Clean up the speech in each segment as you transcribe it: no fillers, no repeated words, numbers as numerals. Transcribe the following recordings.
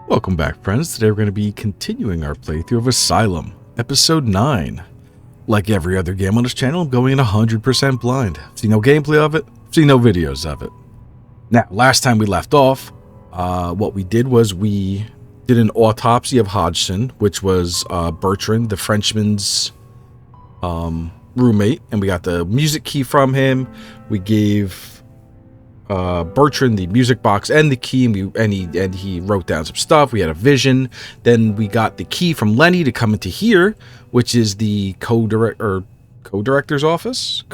Welcome back, friends. Today we're going to be continuing our playthrough of Asylum, Episode 9. Like every other game on this channel, I'm going in 100% blind. See no gameplay of it, see no videos of it. Now, last time we left off, what we did was we did an autopsy of Hodgson, which was Bertrand, the Frenchman's roommate, and we got the music key from him. We gave Bertrand the music box and the key, and he wrote down some stuff. We had a vision. Then we got the key from Lenny to come into here, which is the co-director's office,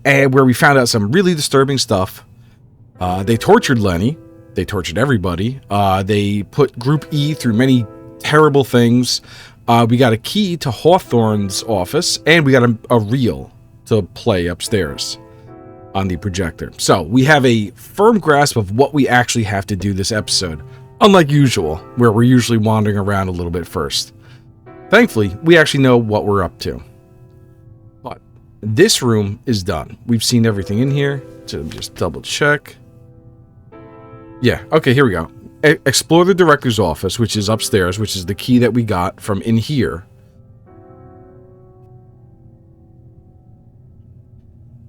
and where we found out some really disturbing stuff. They tortured Lenny. They tortured everybody. They put Group E through many terrible things. We got a key to Hawthorne's office, and we got a reel to play upstairs on the projector. So we have a firm grasp of what we actually have to do this episode, unlike usual, where we're usually wandering around a little bit first. Thankfully, we actually know what we're up to. But this room is done. We've seen everything in here, so just double check. Yeah, okay, here we go. Explore the director's office, which is upstairs, which is the key that we got from in here.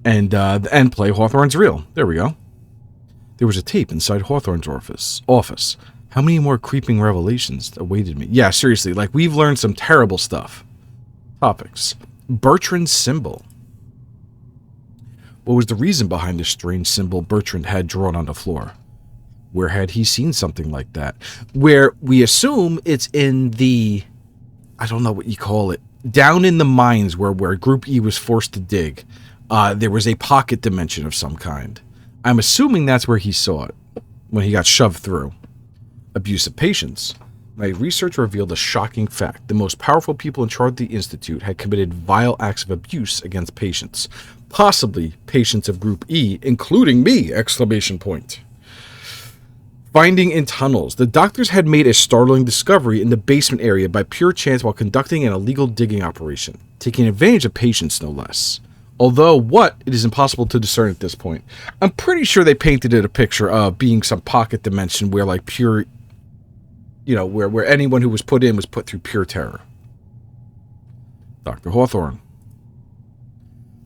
And play Hawthorne's reel. There we go. There was a tape inside Hawthorne's office. How many more creeping revelations awaited me? Yeah, seriously, like we've learned some terrible stuff. Topics. Bertrand's symbol. What was the reason behind the strange symbol Bertrand had drawn on the floor? Where had he seen something like that? Where we assume it's in the, I don't know what you call it, down in the mines where Group E was forced to dig. There was a pocket dimension of some kind. I'm assuming that's where he saw it, when he got shoved through. Abuse of patients. My research revealed a shocking fact. The most powerful people in charge of the Institute had committed vile acts of abuse against patients. Possibly patients of Group E, including me! Exclamation point. Finding in tunnels. The doctors had made a startling discovery in the basement area by pure chance while conducting an illegal digging operation, taking advantage of patients no less. Although what, it is impossible to discern at this point. I'm pretty sure they painted it a picture of being some pocket dimension where like pure, you know, where anyone who was put in was put through pure terror. Dr. Hawthorne.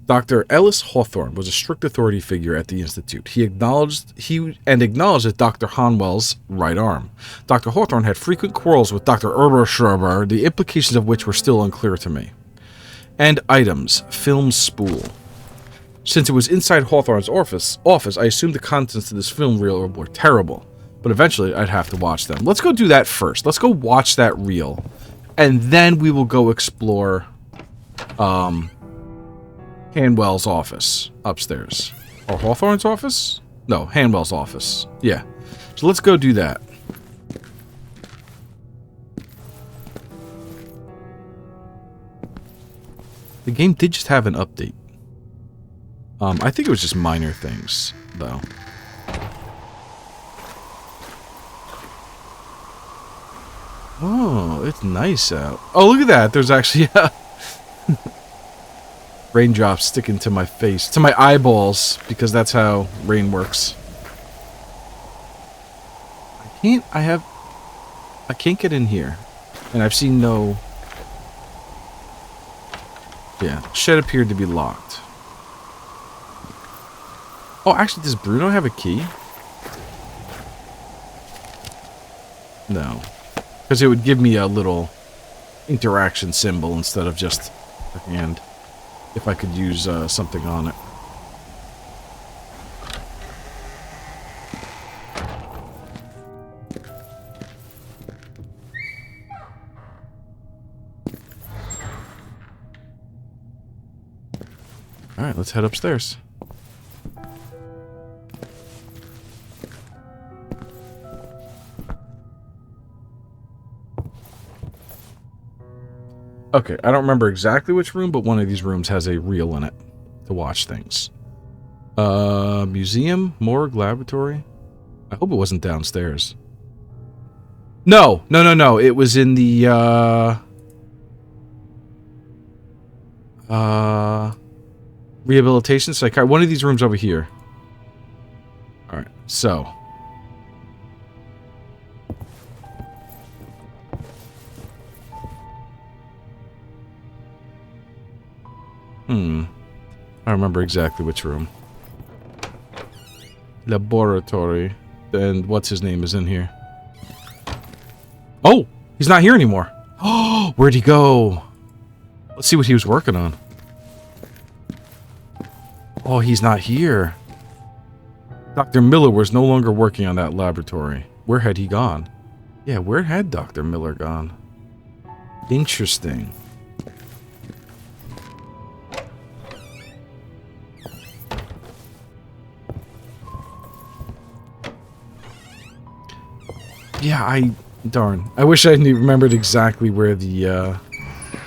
Dr. Ellis Hawthorne was a strict authority figure at the Institute. He acknowledged as Dr. Hanwell's right arm. Dr. Hawthorne had frequent quarrels with Dr. Eberschreiber, the implications of which were still unclear to me. And items. Film spool. Since it was inside Hawthorne's office, I assumed the contents of this film reel were terrible. But eventually, I'd have to watch them. Let's go do that first. Let's go watch that reel. And then we will go explore Hanwell's office upstairs. Or Hawthorne's office? No, Hanwell's office. Yeah. So let's go do that. The game did just have an update. I think it was just minor things, though. Oh, it's nice out. Oh, look at that. There's actually raindrops sticking to my face, to my eyeballs, because that's how rain works. I can't get in here. And I've seen no... Yeah, shed appeared to be locked. Oh, actually, does Bruno have a key? No. Because it would give me a little interaction symbol instead of just a hand. If I could use something on it. Alright, let's head upstairs. Okay, I don't remember exactly which room, but one of these rooms has a reel in it to watch things. Museum, morgue, laboratory. I hope it wasn't downstairs. No. It was in the, rehabilitation psychiatry. One of these rooms over here. Alright, so. I remember exactly which room. Laboratory. And what's his name is in here. Oh! He's not here anymore. Oh! Where'd he go? Let's see what he was working on. Oh, he's not here. Dr. Miller was no longer working on that laboratory. Where had he gone? Yeah, where had Dr. Miller gone? Interesting. Yeah, darn. I wish I remembered exactly where the,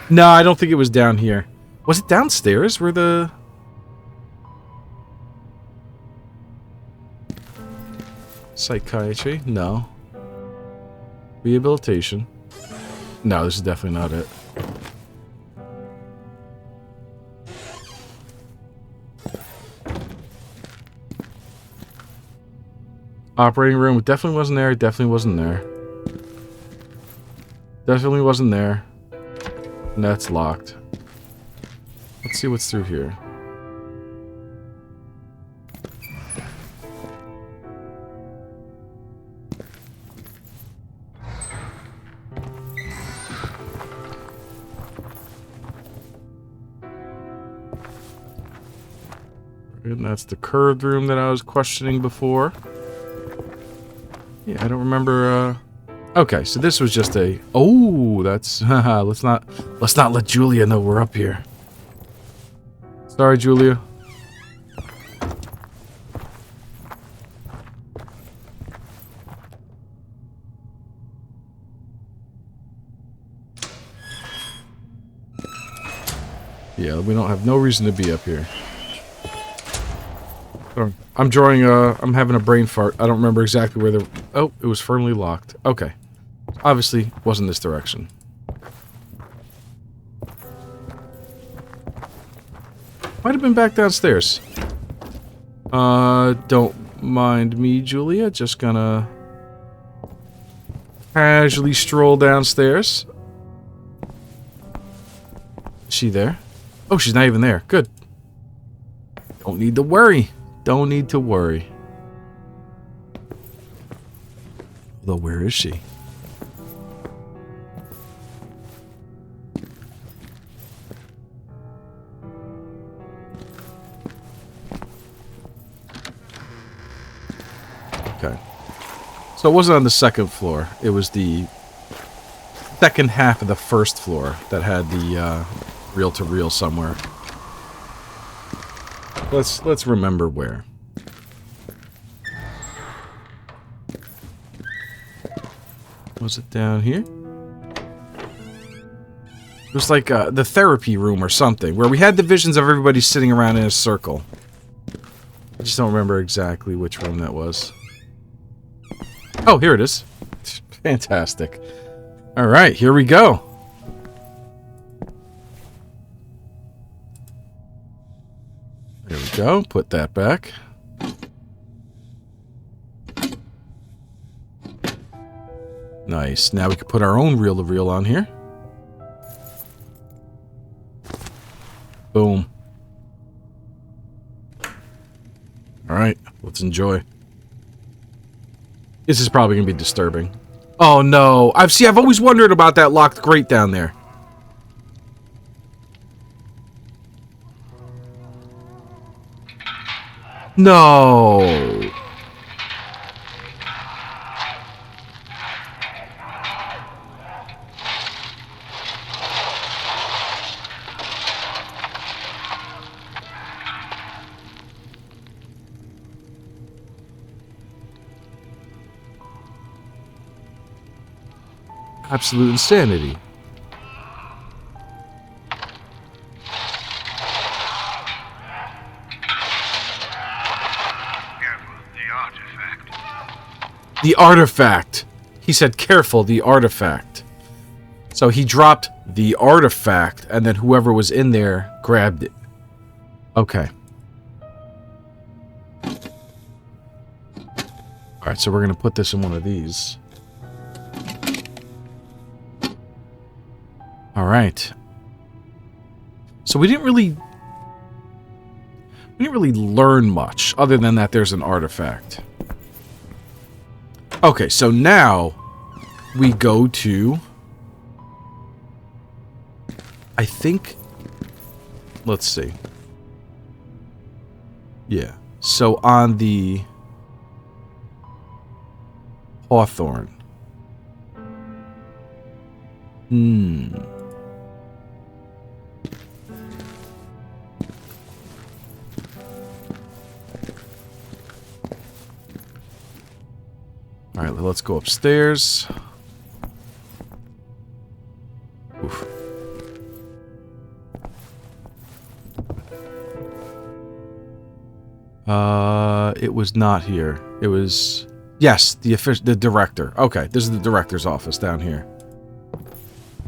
No, I don't think it was down here. Was it downstairs where the... Psychiatry? No. Rehabilitation? No, this is definitely not it. Operating room, it definitely wasn't there, it definitely wasn't there. Definitely wasn't there. And that's locked. Let's see what's through here. And that's the curved room that I was questioning before. Yeah, I don't remember, Okay, so this was just a... Oh, that's... let's not let Julia know we're up here. Sorry, Julia. Yeah, we don't have no reason to be up here. I'm drawing I'm having a brain fart. I don't remember exactly where the... Oh, it was firmly locked. Okay. Obviously, wasn't this direction. Might have been back downstairs. Don't mind me, Julia. Just gonna... casually stroll downstairs. Is she there? Oh, she's not even there. Good. Don't need to worry. Don't need to worry. Although, where is she? Okay. So it wasn't on the second floor. It was the second half of the first floor that had the reel-to-reel somewhere. Let's remember where. Was it down here? It was like the therapy room or something, where we had the visions of everybody sitting around in a circle. I just don't remember exactly which room that was. Oh, here it is. Fantastic. Alright, here we go. There we go. Put that back. Nice. Now we can put our own reel-to-reel on here. Boom. Alright, let's enjoy. This is probably going to be disturbing. Oh no. I've always wondered about that locked grate down there. No. Absolute insanity. The artifact. He said, careful, the artifact. So he dropped the artifact, and then whoever was in there grabbed it. Okay. Alright, so we're going to put this in one of these. Alright. So we didn't really We didn't really learn much, other than that there's an artifact. Okay, so now we go to... I think... Let's see. Yeah. So on the... Hawthorne. Alright, let's go upstairs. Oof. It was not here. It was... Yes, the director. Okay, this is the director's office down here.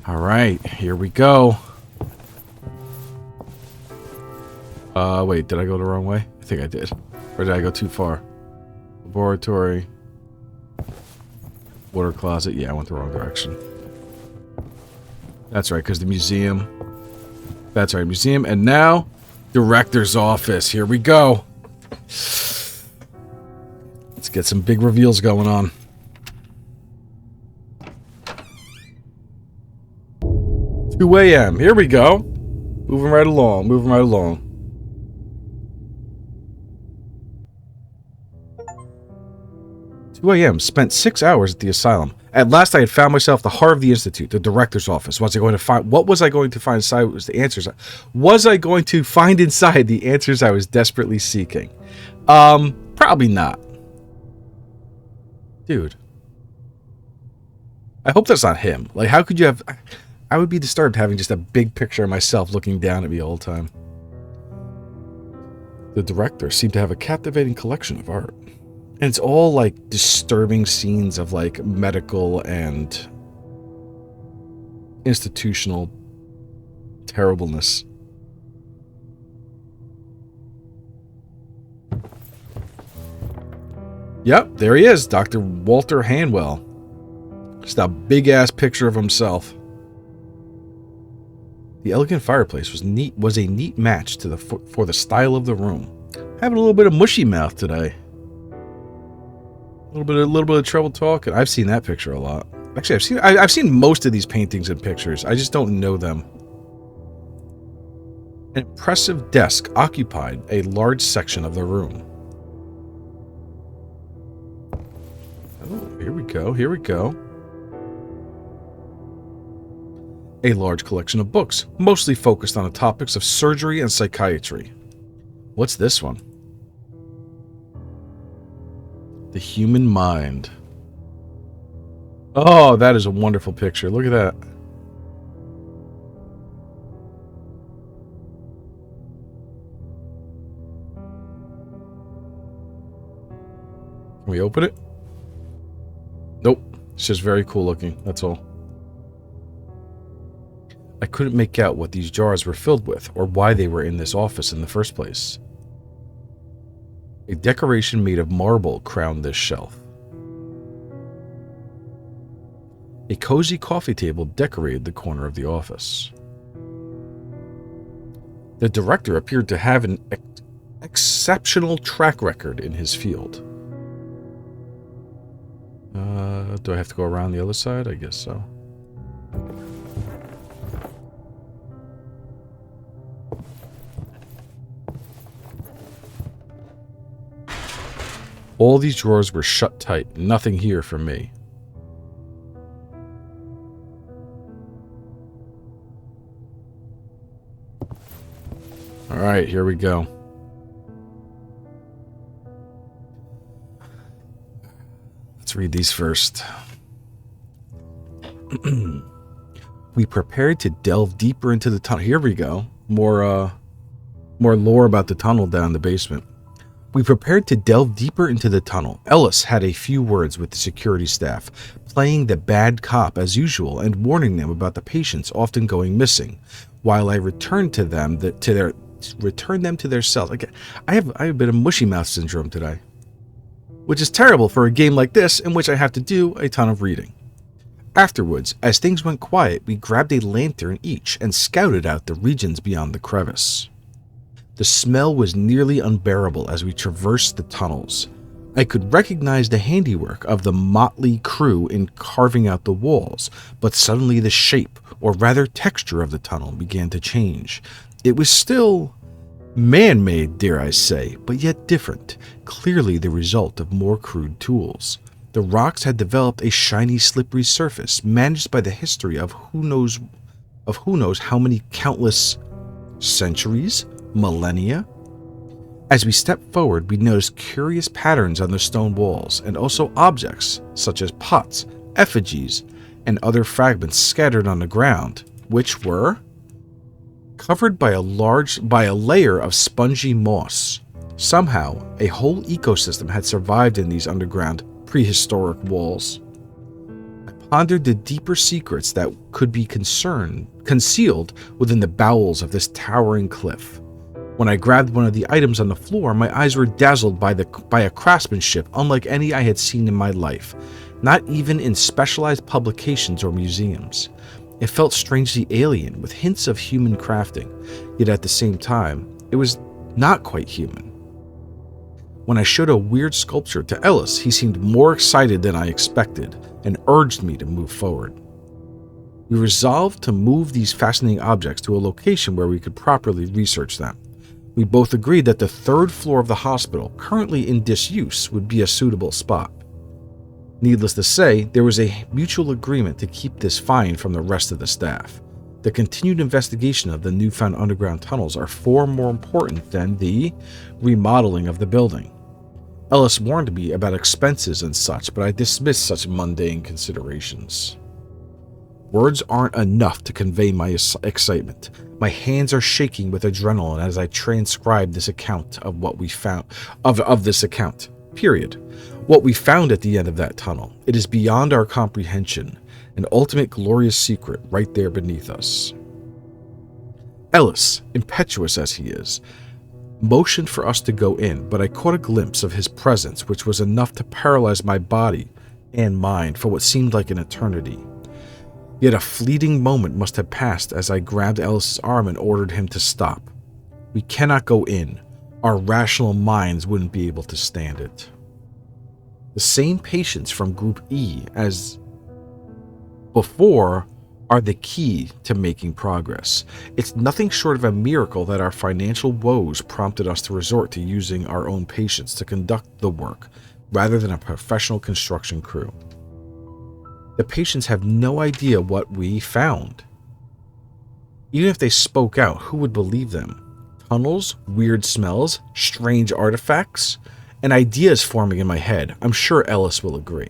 Alright, here we go. Wait, did I go the wrong way? I think I did. Or did I go too far? Laboratory. Water closet. Yeah, I went the wrong direction. That's right, because the museum. That's right, museum. And now, director's office. Here we go. Let's get some big reveals going on. "2 a.m. Here we go. Moving right along. Moving right along. "2 a.m. Spent 6 hours at the asylum. At last I had found myself the heart of the institute, the director's office. Was I going to find... What was I going to find inside was the answers... Was I going to find inside the answers I was desperately seeking? Probably not. Dude. I hope that's not him. Like, how could you have... I would be disturbed having just a big picture of myself looking down at me all the time. The director seemed to have a captivating collection of art. And it's all, like, disturbing scenes of, like, medical and institutional terribleness. Yep, there he is, Dr. Walter Hanwell. Just a big-ass picture of himself. The elegant fireplace was a neat match to for the style of the room. Having a little bit of mushy mouth today. A little bit of trouble talking. I've seen that picture a lot. Actually, I've seen most of these paintings and pictures. I just don't know them. An impressive desk occupied a large section of the room. Oh, here we go. Here we go. A large collection of books, mostly focused on the topics of surgery and psychiatry. What's this one? The Human Mind. Oh, that is a wonderful picture. Look at that. Can we open it? Nope. It's just very cool looking. That's all. I couldn't make out what these jars were filled with, or why they were in this office in the first place. A decoration made of marble crowned this shelf. A cozy coffee table decorated the corner of the office. The director appeared to have an exceptional track record in his field. Do I have to go around the other side? I guess so. All these drawers were shut tight. Nothing here for me. Alright, here we go. Let's read these first. We prepared to delve deeper into the tunnel. Here we go. More lore about the tunnel down the basement. We prepared to delve deeper into the tunnel. Ellis had a few words with the security staff, playing the bad cop as usual and warning them about the patients often going missing, while I returned them to their cells. I have a bit of mushy mouth syndrome today, which is terrible for a game like this in which I have to do a ton of reading. Afterwards, as things went quiet, we grabbed a lantern each and scouted out the regions beyond the crevice. The smell was nearly unbearable as we traversed the tunnels. I could recognize the handiwork of the motley crew in carving out the walls, but suddenly the shape, or rather texture of the tunnel began to change. It was still man-made, dare I say, but yet different, clearly the result of more crude tools. The rocks had developed a shiny, slippery surface, managed by the history of who knows how many countless centuries, millennia. As we stepped forward, we noticed curious patterns on the stone walls, and also objects such as pots, effigies, and other fragments scattered on the ground, which were covered by a layer of spongy moss. Somehow, a whole ecosystem had survived in these underground prehistoric walls. I pondered the deeper secrets that could be concealed within the bowels of this towering cliff. When I grabbed one of the items on the floor, my eyes were dazzled by a craftsmanship unlike any I had seen in my life, not even in specialized publications or museums. It felt strangely alien, with hints of human crafting, yet at the same time, it was not quite human. When I showed a weird sculpture to Ellis, he seemed more excited than I expected and urged me to move forward. We resolved to move these fascinating objects to a location where we could properly research them. We both agreed that the third floor of the hospital, currently in disuse, would be a suitable spot. Needless to say, there was a mutual agreement to keep this find from the rest of the staff. The continued investigation of the newfound underground tunnels are far more important than the remodeling of the building. Ellis warned me about expenses and such, but I dismissed such mundane considerations. Words aren't enough to convey my excitement. My hands are shaking with adrenaline as I transcribe this account of what we found, of this account, period. What we found at the end of that tunnel. It is beyond our comprehension, an ultimate glorious secret right there beneath us. Ellis, impetuous as he is, motioned for us to go in, but I caught a glimpse of his presence which was enough to paralyze my body and mind for what seemed like an eternity. Yet a fleeting moment must have passed as I grabbed Ellis's arm and ordered him to stop. We cannot go in. Our rational minds wouldn't be able to stand it. The same patients from Group E as before are the key to making progress. It's nothing short of a miracle that our financial woes prompted us to resort to using our own patients to conduct the work rather than a professional construction crew. The patients have no idea what we found. Even if they spoke out, who would believe them? Tunnels, weird smells, strange artifacts, an idea is forming in my head. I'm sure Ellis will agree.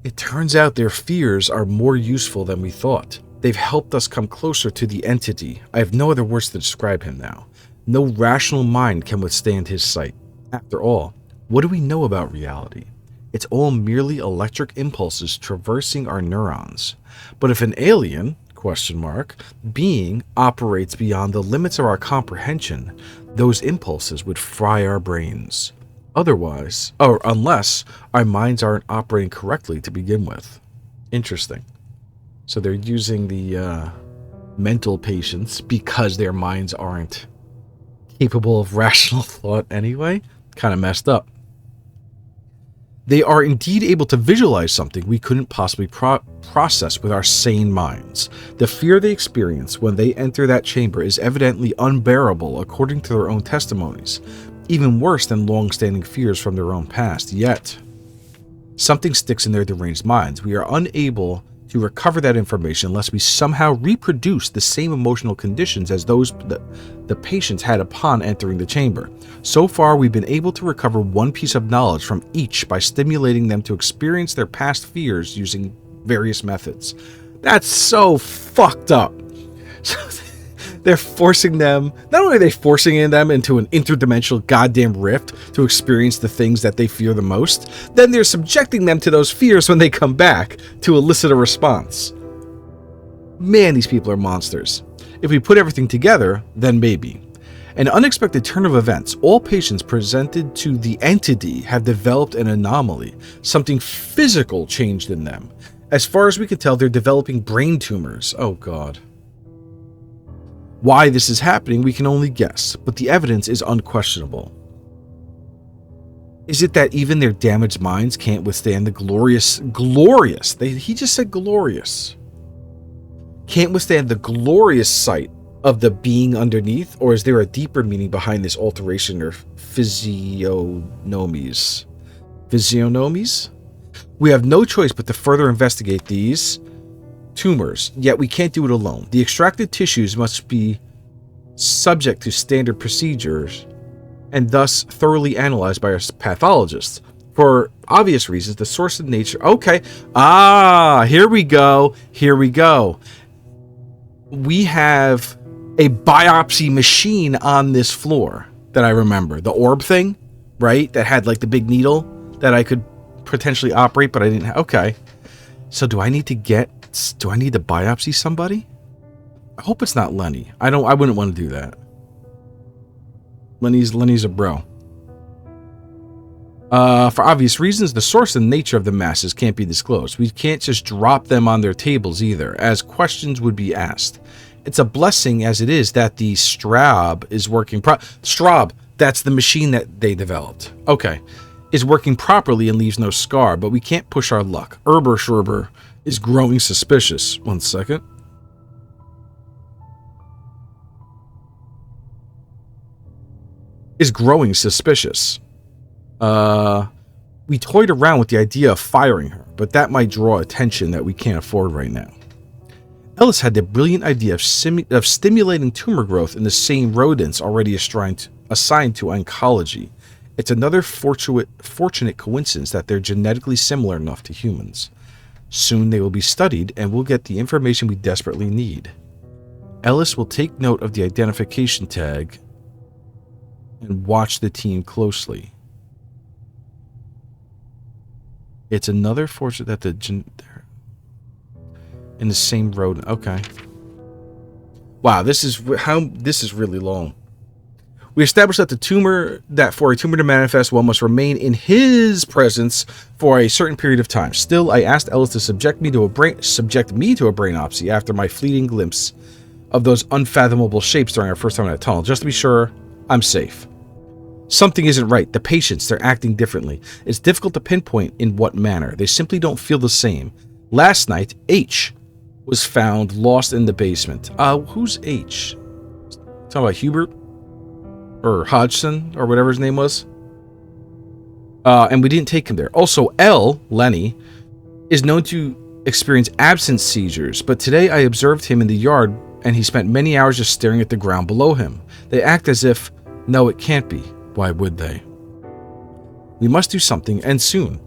It turns out their fears are more useful than we thought. They've helped us come closer to the entity. I have no other words to describe him now. No rational mind can withstand his sight. After all, what do we know about reality? It's all merely electric impulses traversing our neurons. But if an alien, being operates beyond the limits of our comprehension, those impulses would fry our brains. Unless our minds aren't operating correctly to begin with. Interesting. So they're using the mental patients because their minds aren't capable of rational thought anyway. Kind of messed up. They are indeed able to visualize something we couldn't possibly process with our sane minds. The fear they experience when they enter that chamber is evidently unbearable according to their own testimonies, even worse than long-standing fears from their own past. Yet, something sticks in their deranged minds. We are unable to recover that information unless we somehow reproduce the same emotional conditions as those the patients had upon entering the chamber. So far, we've been able to recover one piece of knowledge from each by stimulating them to experience their past fears using various methods. That's so fucked up. They're forcing them, not only are they forcing them into an interdimensional goddamn rift to experience the things that they fear the most, then they're subjecting them to those fears when they come back to elicit a response. Man, these people are monsters. If we put everything together, then maybe. An unexpected turn of events. All patients presented to the entity have developed an anomaly. Something physical changed in them. As far as we can tell, they're developing brain tumors. Oh God. Why this is happening, we can only guess, but the evidence is unquestionable. Is it that even their damaged minds can't withstand the glorious, he just said glorious, can't withstand the glorious sight of the being underneath, or is there a deeper meaning behind this alteration or physiognomies? Physiognomies? We have no choice but to further investigate these tumors, yet we can't do it alone. The extracted tissues must be subject to standard procedures and thus thoroughly analyzed by our pathologists. For obvious reasons, the source of nature... Okay. Here we go. We have a biopsy machine on this floor that I remember. The orb thing, right? That had like the big needle that I could potentially operate, but I didn't have... Okay. So do I need to biopsy somebody? I hope it's not Lenny. I wouldn't want to do that. Lenny's a bro. For obvious reasons, the source and nature of the masses can't be disclosed. We can't just drop them on their tables either, as questions would be asked. It's a blessing as it is that the Straub is working Straub, that's the machine that they developed. Okay. Is working properly and leaves no scar, but we can't push our luck. Schreiber is growing suspicious. 1 second. Is growing suspicious. We toyed around with the idea of firing her, but that might draw attention that we can't afford right now. Ellis had the brilliant idea of stimulating tumor growth in the same rodents already assigned to oncology. It's another fortunate coincidence that they're genetically similar enough to humans. Soon they will be studied and we'll get the information we desperately need. Ellis will take note of the identification tag and watch the team closely. It's another fortune that they're in the same road. Okay. Wow, this is really long. We established that for a tumor to manifest, one must remain in his presence for a certain period of time. Still, I asked Ellis to subject me to a brainopsy after my fleeting glimpse of those unfathomable shapes during our first time in that tunnel, just to be sure I'm safe. Something isn't right. The patients, they're acting differently. It's difficult to pinpoint in what manner. They simply don't feel the same. Last night, H was found lost in the basement. Who's H? Talking about Hubert? Or Hodgson? Or whatever his name was? And we didn't take him there. Also, L, Lenny, is known to experience absence seizures, but today I observed him in the yard and he spent many hours just staring at the ground below him. They act as if, no, it can't be. Why would they? We must do something, and soon.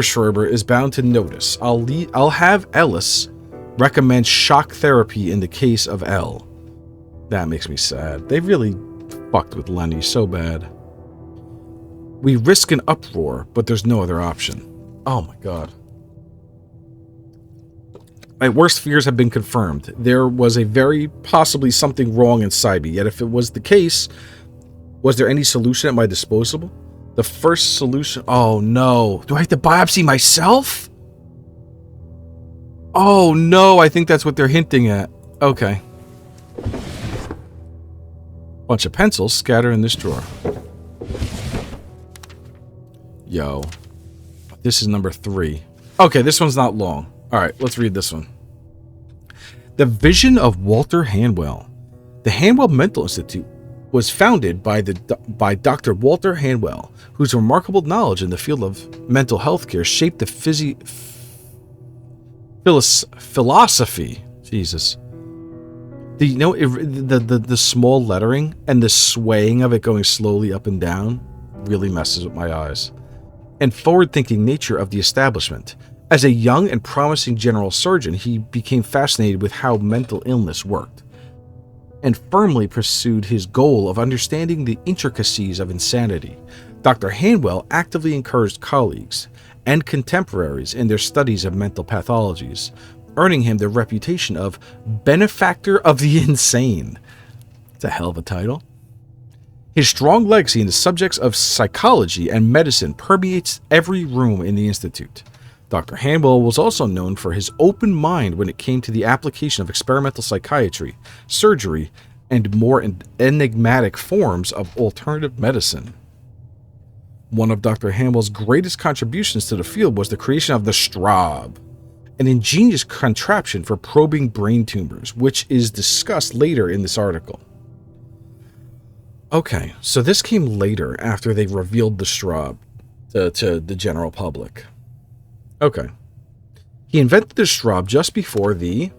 Schreiber is bound to notice. I'll have Ellis recommend shock therapy in the case of L. That makes me sad. They really fucked with Lenny so bad. We risk an uproar, but there's no other option. Oh my god. My worst fears have been confirmed. There was a very possibly something wrong inside me, yet if it was the case, was there any solution at my disposal? The first solution... Oh, no. Do I have to biopsy myself? Oh, no. I think that's what they're hinting at. Okay. Bunch of pencils scattered in this drawer. Yo. This is number 3. Okay, this one's not long. Alright, let's read this one. The Vision of Walter Hanwell. The Hanwell Mental Institute was founded by Dr. Walter Hanwell, whose remarkable knowledge in the field of mental health care shaped the philosophy. Jesus. The small lettering and the swaying of it going slowly up and down really messes with my eyes. And forward-thinking nature of the establishment. As a young and promising general surgeon, he became fascinated with how mental illness worked, and firmly pursued his goal of understanding the intricacies of insanity. Dr. Hanwell actively encouraged colleagues and contemporaries in their studies of mental pathologies, earning him the reputation of benefactor of the insane. It's a hell of a title. His strong legacy in the subjects of psychology and medicine permeates every room in the Institute. Dr. Hanwell was also known for his open mind when it came to the application of experimental psychiatry, surgery, and more enigmatic forms of alternative medicine. One of Dr. Hanwell's greatest contributions to the field was the creation of the Straub, an ingenious contraption for probing brain tumors, which is discussed later in this article. Okay, so this came later after they revealed the Straub to the general public. Okay. He invented the Straub just before the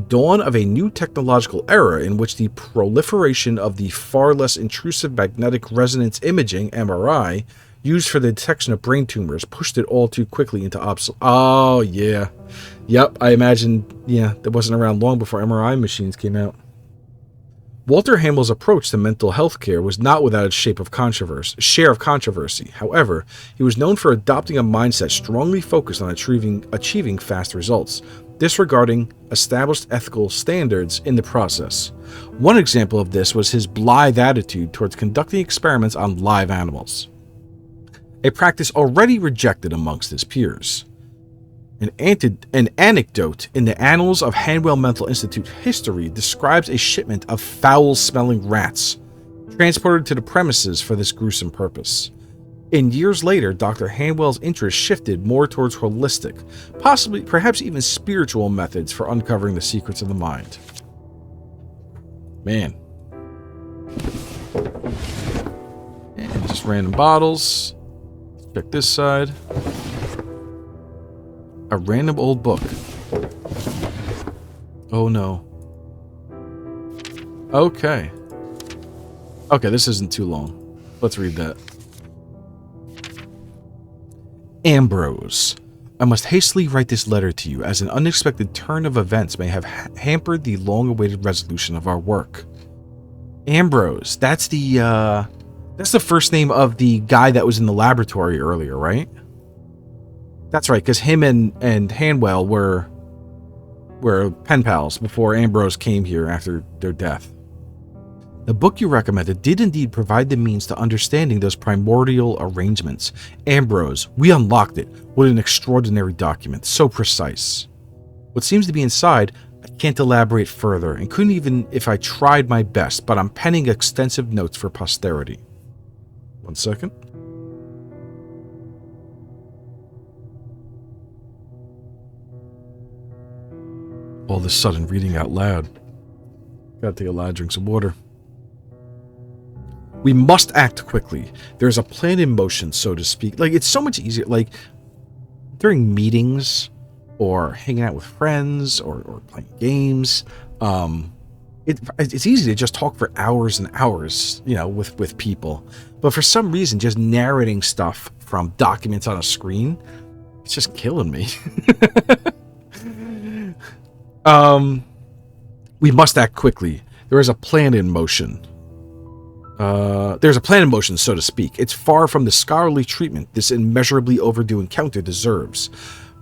dawn of a new technological era in which the proliferation of the far less intrusive magnetic resonance imaging, MRI, used for the detection of brain tumors pushed it all too quickly into obsolete. Oh, yeah. Yep, I imagine, that wasn't around long before MRI machines came out. Walter Hanwell's approach to mental health care was not without its share of controversy. However, he was known for adopting a mindset strongly focused on achieving fast results, disregarding established ethical standards in the process. One example of this was his blithe attitude towards conducting experiments on live animals, a practice already rejected amongst his peers. An anecdote in the Annals of Hanwell Mental Institute history describes a shipment of foul-smelling rats transported to the premises for this gruesome purpose. In years later, Dr. Hanwell's interest shifted more towards holistic, perhaps even spiritual methods for uncovering the secrets of the mind. Man. And just random bottles. Let's check this side. A random old book. Oh no. Okay. Okay, this isn't too long. Let's read that. Ambrose, I must hastily write this letter to you as an unexpected turn of events may have hampered the long-awaited resolution of our work. Ambrose, that's the first name of the guy that was in the laboratory earlier, right? That's right, because him and Hanwell were pen pals before Ambrose came here after their death. The book you recommended did indeed provide the means to understanding those primordial arrangements. Ambrose, we unlocked it. What an extraordinary document, so precise. What seems to be inside, I can't elaborate further, and couldn't even if I tried my best, but I'm penning extensive notes for posterity. 1 second. All of a sudden, reading out loud. Gotta take a lot of drinks of water. We must act quickly. There's a plan in motion, so to speak. Like, it's so much easier. Like, during meetings or hanging out with friends or playing games, it's easy to just talk for hours and hours, with people. But for some reason, just narrating stuff from documents on a screen, it's just killing me. We must act quickly. There is a plan in motion. There's a plan in motion, so to speak. It's far from the scholarly treatment this immeasurably overdue encounter deserves.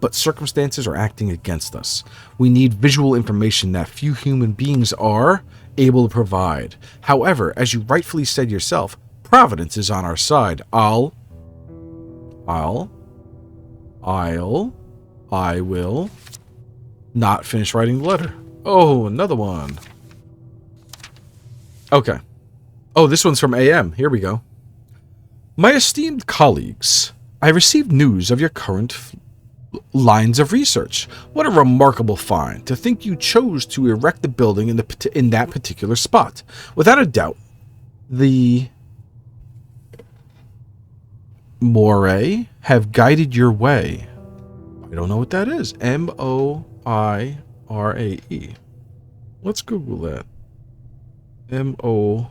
But circumstances are acting against us. We need visual information that few human beings are able to provide. However, as you rightfully said yourself, Providence is on our side. I will not finish writing the letter. Oh, another one. Okay. Oh, this one's from AM. Here we go. My esteemed colleagues, I received news of your current lines of research. What a remarkable find. To think you chose to erect the building in that particular spot. Without a doubt, the Moirae have guided your way. I don't know what that is. Moirae. Let's Google that. Moir.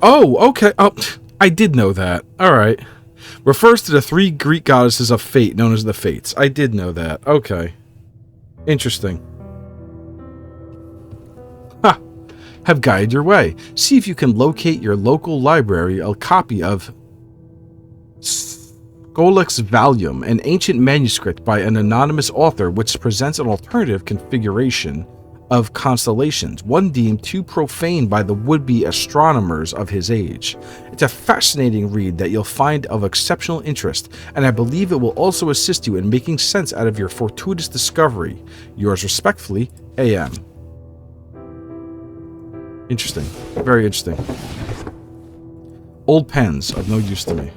Oh, okay. Oh, I did know that. All right. Refers to the 3 Greek goddesses of fate known as the Fates. I did know that. Okay. Interesting. Ha! Have guided your way. See if you can locate your local library a copy of Scolex Valium, an ancient manuscript by an anonymous author which presents an alternative configuration of constellations, one deemed too profane by the would-be astronomers of his age. It's a fascinating read that you'll find of exceptional interest, and I believe it will also assist you in making sense out of your fortuitous discovery. Yours respectfully, A.M. Interesting. Very interesting. Old pens of no use to me.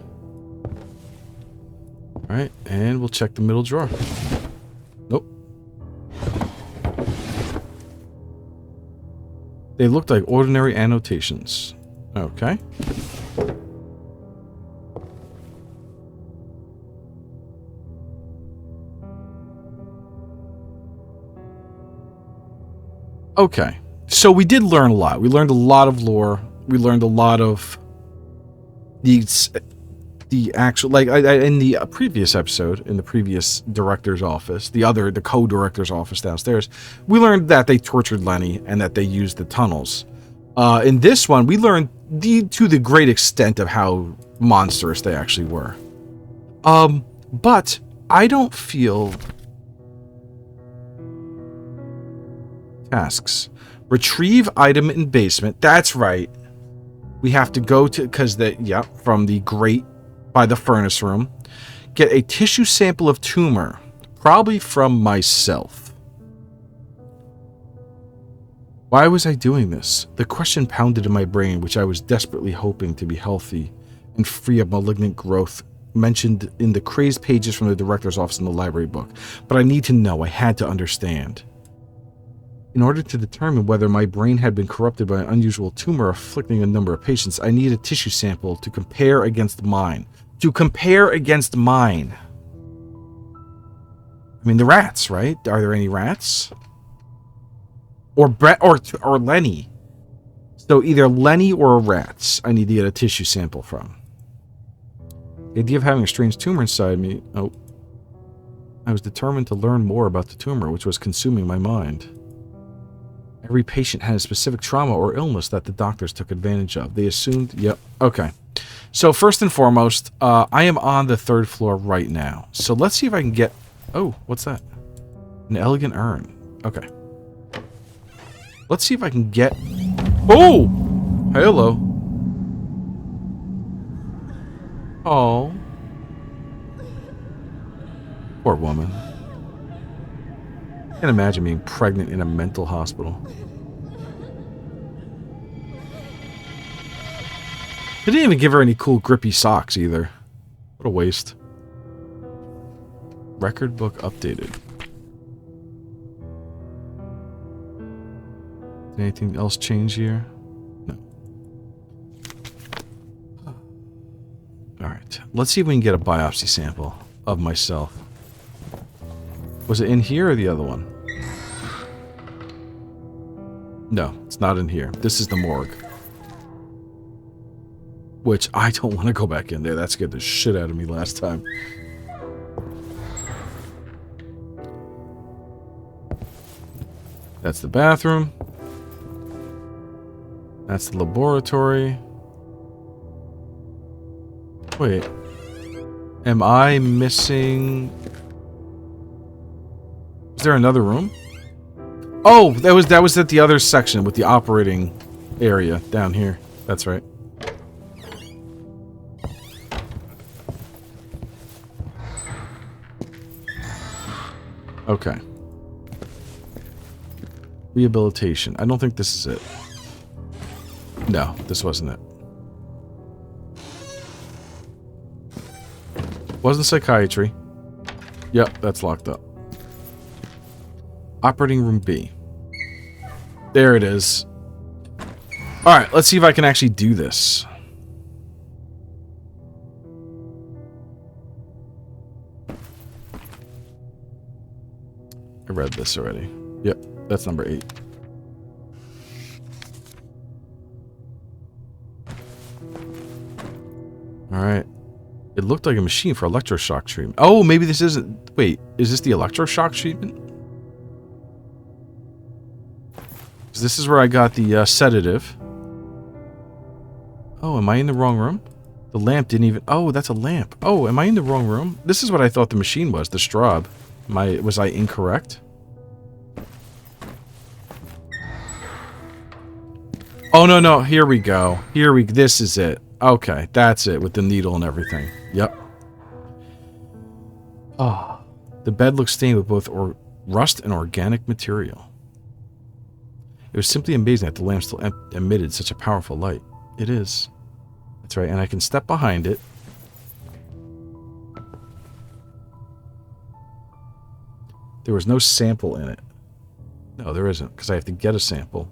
Alright, and we'll check the middle drawer. Nope. They looked like ordinary annotations. Okay. Okay. So we did learn a lot. We learned a lot of lore. We learned a lot of the actual, like in the previous episode, in the previous director's office, the co-director's office downstairs, we learned that they tortured Lenny and that they used the tunnels. In this one, we learned to the great extent of how monstrous they actually were. But I don't feel... Tasks. Retrieve item in basement. That's right. We have to go to, from the grate by the furnace room. Get a tissue sample of tumor. Probably from myself. Why was I doing this? The question pounded in my brain, which I was desperately hoping to be healthy and free of malignant growth mentioned in the crazed pages from the director's office in the library book. But I need to know. I had to understand. In order to determine whether my brain had been corrupted by an unusual tumor afflicting a number of patients, I needed a tissue sample to compare against mine. To compare against mine. I mean, the rats, right? Are there any rats? Or Lenny. So either Lenny or rats I need to get a tissue sample from. The idea of having a strange tumor inside me... Oh. I was determined to learn more about the tumor, which was consuming my mind. Every patient had a specific trauma or illness that the doctors took advantage of. They assumed... Yep. Okay. So first and foremost, I am on the 3rd floor right now. So let's see if I can get... Oh, what's that? An elegant urn. Okay. Let's see if I can get... Oh! Hello. Oh. Poor woman. I can't imagine being pregnant in a mental hospital. They didn't even give her any cool grippy socks either. What a waste. Record book updated. Did anything else change here? No. Alright. Let's see if we can get a biopsy sample of myself. Was it in here or the other one? No, it's not in here. This is the morgue. Which, I don't want to go back in there. That scared the shit out of me last time. That's the bathroom. That's the laboratory. Wait. Am I missing... Is there another room? Oh, that was at the other section with the operating area down here. That's right. Okay. Rehabilitation. I don't think this is it. No, this wasn't it. Wasn't psychiatry. Yep, that's locked up. Operating room B. There it is. Alright, let's see if I can actually do this. I read this already. Yep, that's number 8. Alright. It looked like a machine for electroshock treatment. Oh, maybe this isn't... Wait, is this the electroshock treatment? This is where I got the sedative. Oh, am I in the wrong room? The lamp didn't even... Oh, that's a lamp. Oh, am I in the wrong room? This is what I thought the machine was, the strobe. Was I incorrect? Oh, no, no. Here we go. This is it. Okay, that's it with the needle and everything. Yep. Oh. The bed looks stained with both rust and organic material. It was simply amazing that the lamp still emitted such a powerful light. It is. That's right, and I can step behind it. There was no sample in it. No, there isn't, because I have to get a sample.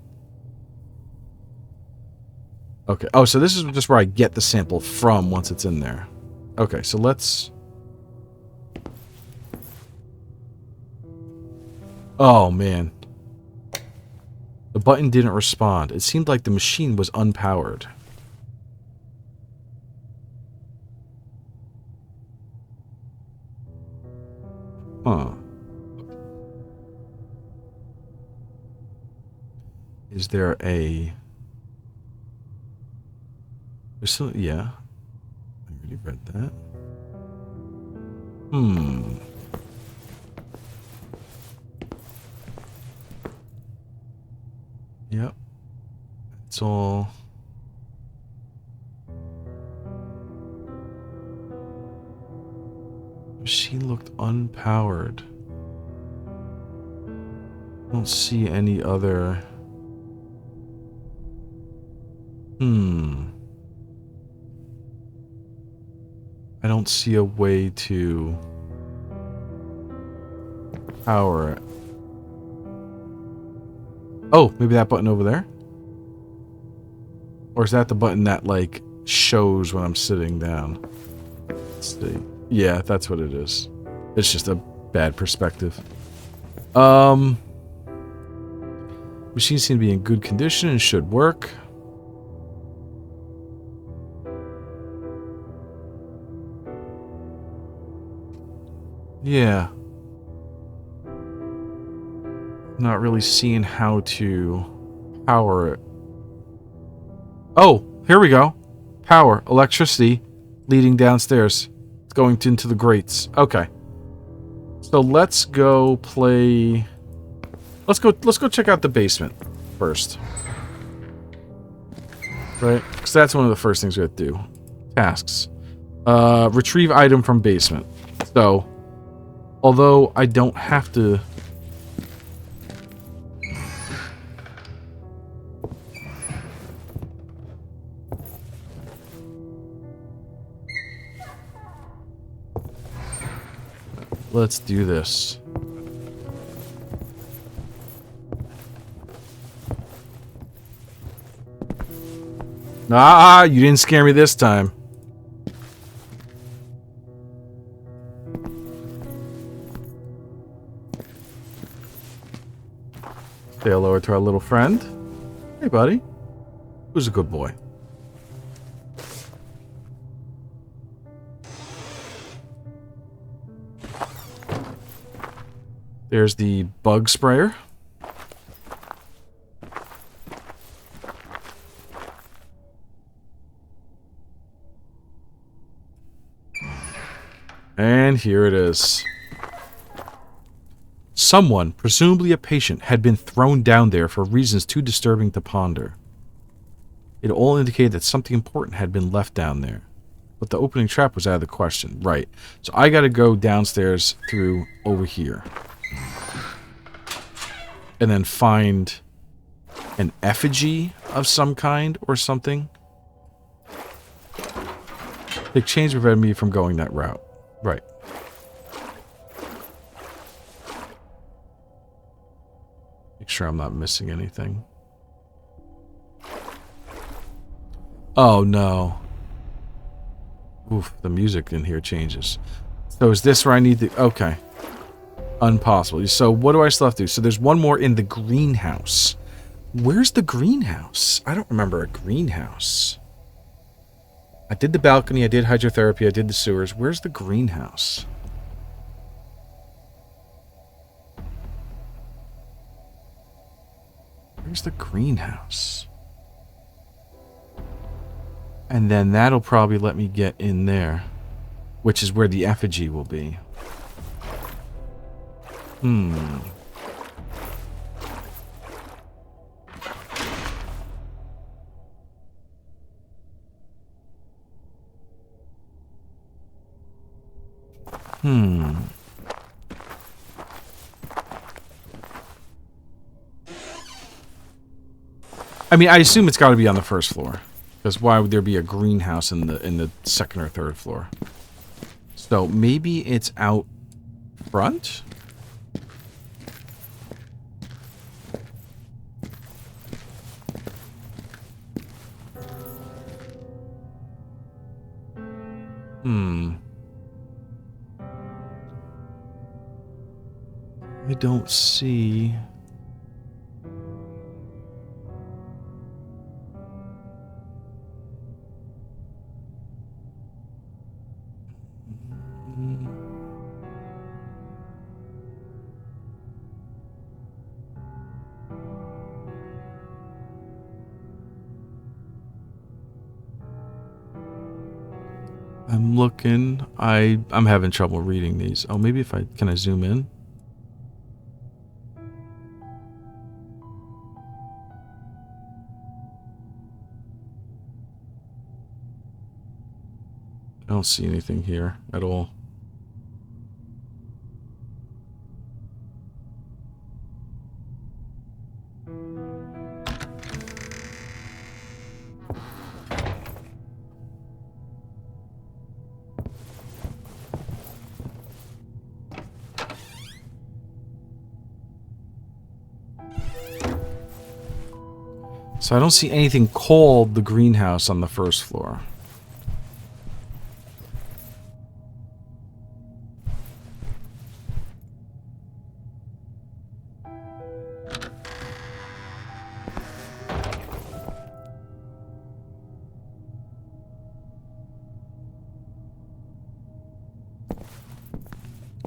Okay. Oh, so this is just where I get the sample from once it's in there. Okay, so let's... Oh, man. The button didn't respond. It seemed like the machine was unpowered. Huh. Is there a... Yeah. I already read that. Yep. It's all... Machine looked unpowered. I don't see any other... I don't see a way to power it. Oh, maybe that button over there? Or is that the button that, like, shows when I'm sitting down? Let's see. Yeah, that's what it is. It's just a bad perspective. Machines seem to be in good condition and should work. Yeah. Not really seeing how to power it. Oh, here we go. Power, electricity, leading downstairs. It's going into the grates. Okay. So let's go play... Let's go check out the basement first. Right? Because that's one of the first things we have to do. Tasks. Retrieve item from basement. So, although I don't have to... Let's do this. Ah, you didn't scare me this time. Say hello to our little friend. Hey, buddy. Who's a good boy? There's the bug sprayer. And here it is. Someone, presumably a patient, had been thrown down there for reasons too disturbing to ponder. It all indicated that something important had been left down there. But the opening trap was out of the question. Right. So I gotta go downstairs through over here. And then find an effigy of some kind or something. The exchange prevented me from going that route. Right. Make sure I'm not missing anything. Oh no. Oof, the music in here changes. So is this where I need to... Okay. Impossible. So what do I still have to do? So there's one more in the greenhouse. Where's the greenhouse? I don't remember a greenhouse. I did the balcony, I did hydrotherapy, I did the sewers. Where's the greenhouse? Where's the greenhouse? And then that'll probably let me get in there. Which is where the effigy will be. I mean, I assume it's got to be on the first floor, because why would there be a greenhouse in the second or third floor? So maybe it's out front. I don't see. I'm looking. I'm having trouble reading these. Oh, maybe if can I zoom in? I don't see anything here at all. So I don't see anything called the greenhouse on the first floor.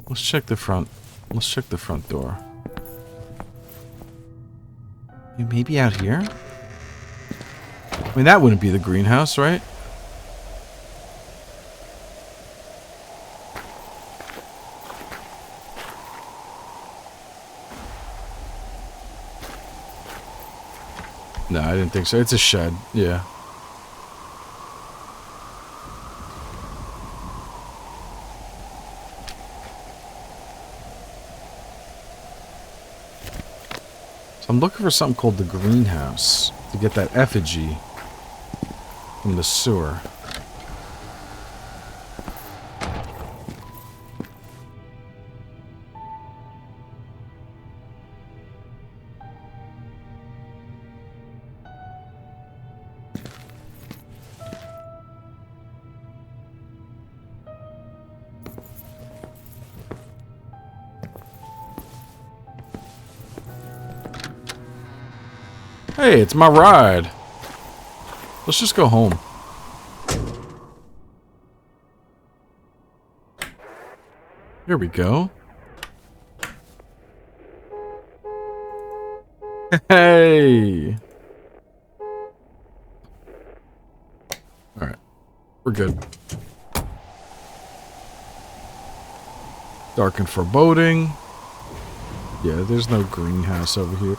Let's check the front. Let's check the front door. Maybe out here? I mean, that wouldn't be the greenhouse, right? No, I didn't think so. It's a shed, yeah. So I'm looking for something called the greenhouse to get that effigy from the sewer. Hey, it's my ride. Let's just go home. Here we go. Hey. All right. We're good. Dark and foreboding. Yeah, there's no greenhouse over here.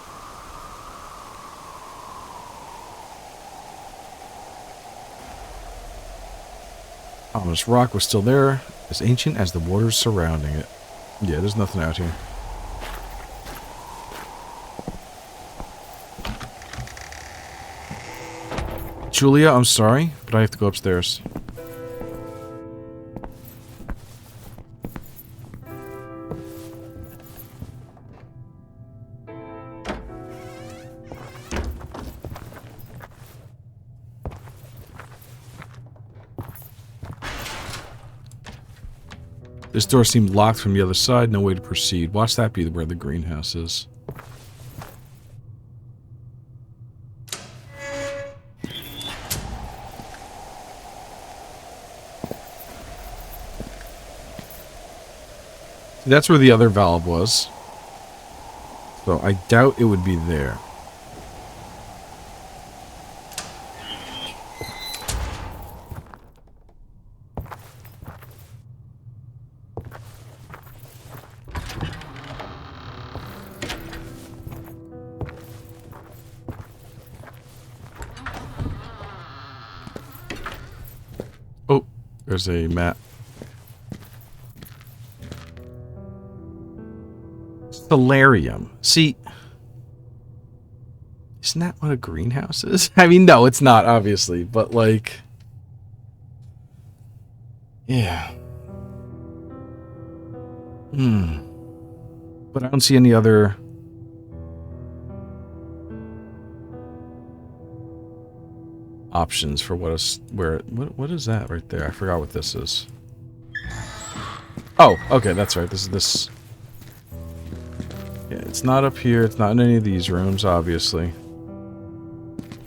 Ominous rock was still there, as ancient as the waters surrounding it. Yeah, there's nothing out here. Julia, I'm sorry, but I have to go upstairs. This door seemed locked from the other side, no way to proceed. Watch that be where the greenhouse is. That's where the other valve was. So I doubt it would be there. Oh, there's a map. Solarium. See, Isn't that what a greenhouse is? I mean, no, it's not, obviously, but like... Yeah. But I don't see any other... options for what is that right there? I forgot what this is. Oh, okay, that's right. This. Yeah, it's not up here. It's not in any of these rooms, obviously.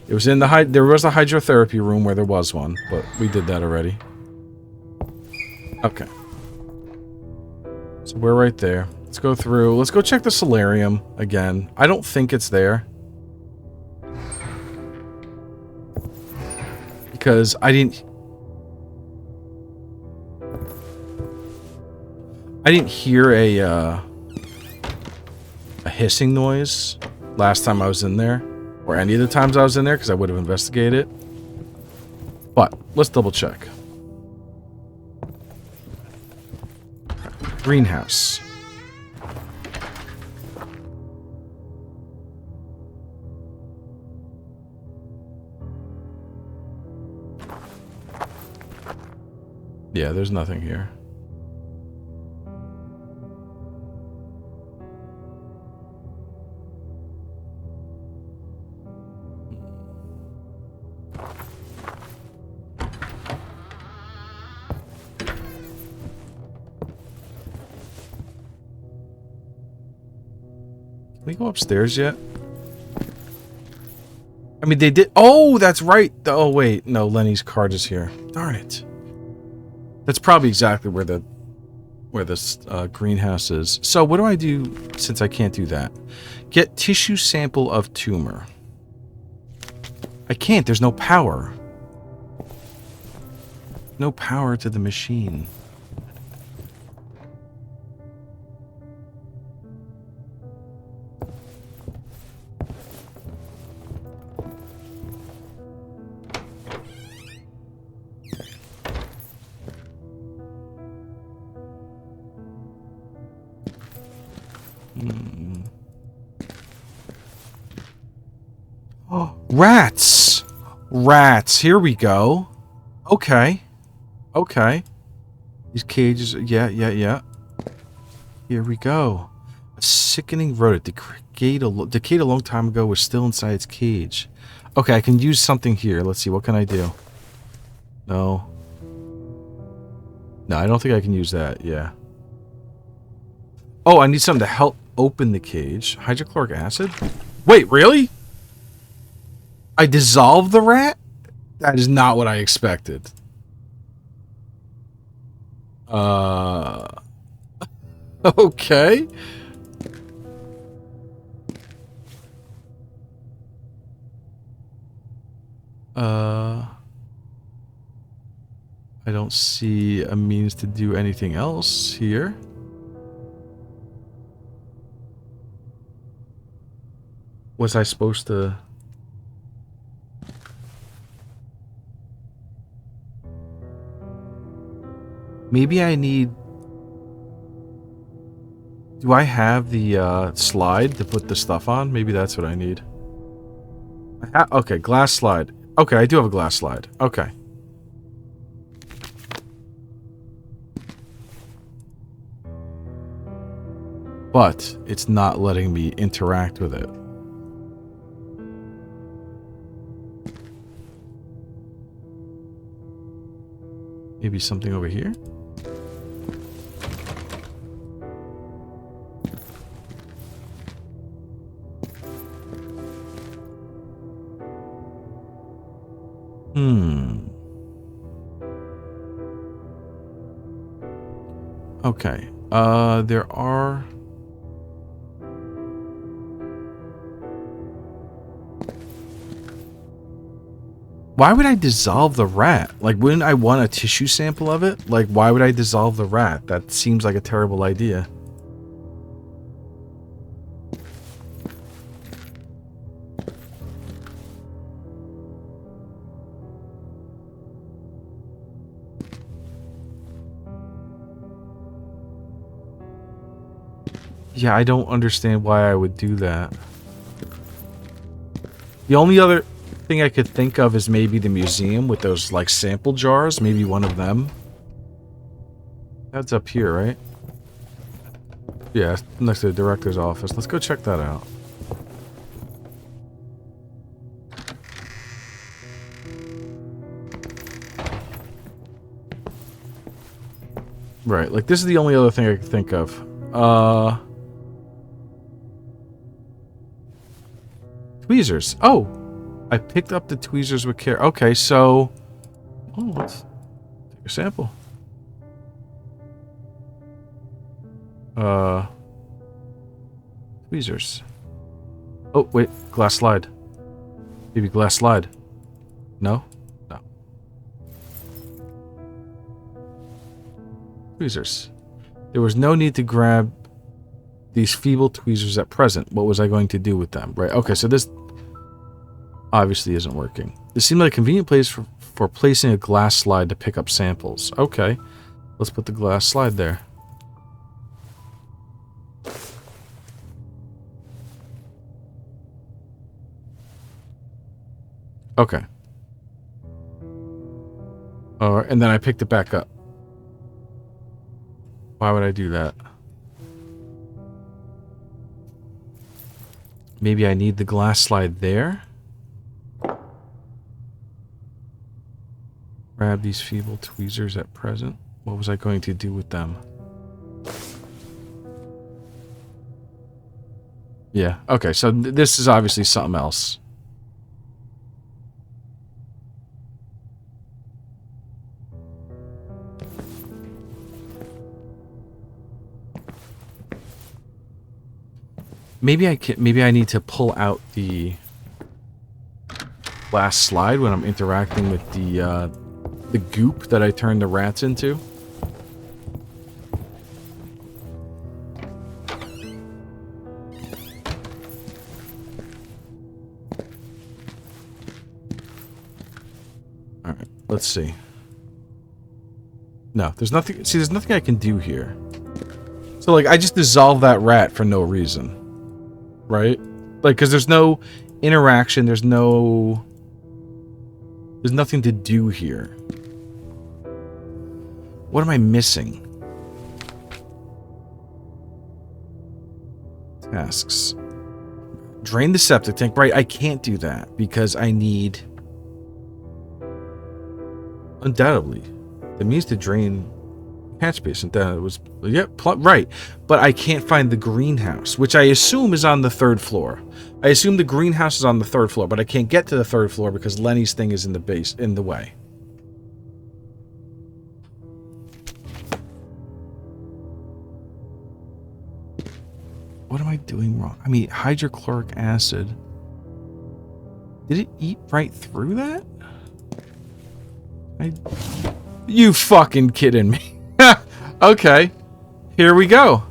It was in the there was a hydrotherapy room where there was one, but we did that already. Okay. So we're right there. Let's go through. Let's go check the solarium again. I don't think it's there. Because I didn't hear a hissing noise last time I was in there, or any of the times I was in there, because I would have investigated. But let's double check. Greenhouse. Yeah, there's nothing here. Can we go upstairs yet? I mean, they did. Oh, that's right. Oh, wait. No, Lenny's card is here. Darn it. That's probably exactly where this greenhouse is. So what do I do since I can't do that? Get tissue sample of tumor. I can't. There's no power. No power to the machine. Oh, rats! Rats, here we go. Okay. Okay. These cages, yeah. Here we go. A sickening rodent decayed a long time ago, was still inside its cage. Okay, I can use something here. Let's see, what can I do? No. No, I don't think I can use that, yeah. Oh, I need something to help open the cage. Hydrochloric acid? Wait, really? I dissolved the rat? That is not what I expected. Okay. I don't see a means to do anything else here. Was I supposed to... Maybe I need... Do I have the slide to put the stuff on? Maybe that's what I need. Okay, glass slide. Okay, I do have a glass slide. Okay. But it's not letting me interact with it. Maybe something over here? Okay. There are... Why would I dissolve the rat? Like, wouldn't I want a tissue sample of it? Like, why would I dissolve the rat? That seems like a terrible idea. Yeah, I don't understand why I would do that. The only other thing I could think of is maybe the museum with those, like, sample jars. Maybe one of them. That's up here, right? Yeah, next to the director's office. Let's go check that out. Right, like, this is the only other thing I could think of. Tweezers. Oh! I picked up the tweezers with care. Okay, so... Oh, let's take a sample. Tweezers. Oh, wait. Glass slide. Maybe glass slide. No? No. Tweezers. There was no need to grab these feeble tweezers at present. What was I going to do with them? Right, okay, so this obviously isn't working. This seemed like a convenient place for placing a glass slide to pick up samples. Okay, let's put the glass slide there. Okay. Alright, and then I picked it back up. Why would I do that? Maybe I need the glass slide there? Grab these feeble tweezers at present. What was I going to do with them? Yeah, okay, so this is obviously something else. Maybe I need to pull out the glass slide when I'm interacting with the goop that I turned the rats into. All right, let's see. No, there's nothing. See, there's nothing I can do here. So, like, I just dissolve that rat for no reason. Right? Like, because there's no interaction, there's nothing to do here. What am I missing? Tasks. Drain the septic tank. Right, I can't do that because I need... Undoubtedly. The means to drain... catch basin. That was... Yep, right. But I can't find the greenhouse, which I assume is on the 3rd floor. I assume the greenhouse is on the 3rd floor, but I can't get to the 3rd floor because Lenny's thing is in the way. What am I doing wrong? I mean, hydrochloric acid. Did it eat right through that? You fucking kidding me? Okay. Here we go.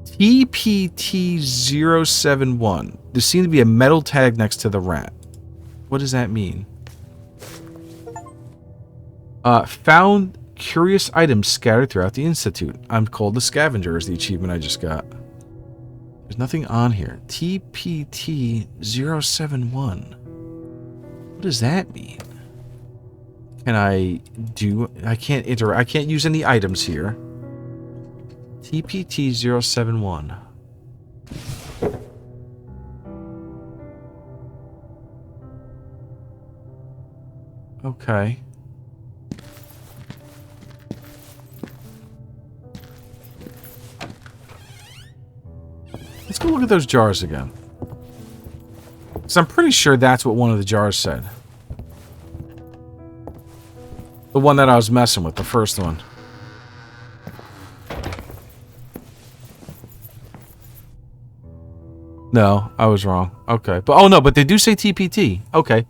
TPT-071. There seemed to be a metal tag next to the rat. What does that mean? Found curious items scattered throughout the Institute. I'm called the Scavenger is the achievement I just got. There's nothing on here. TPT-071. What does that mean? Can I do... I can't interact. I can't use any items here. TPT-071. Okay. Let's go look at those jars again. Because I'm pretty sure that's what one of the jars said. The one that I was messing with, the first one. No, I was wrong. Okay. But oh no, but they do say TPT. Okay.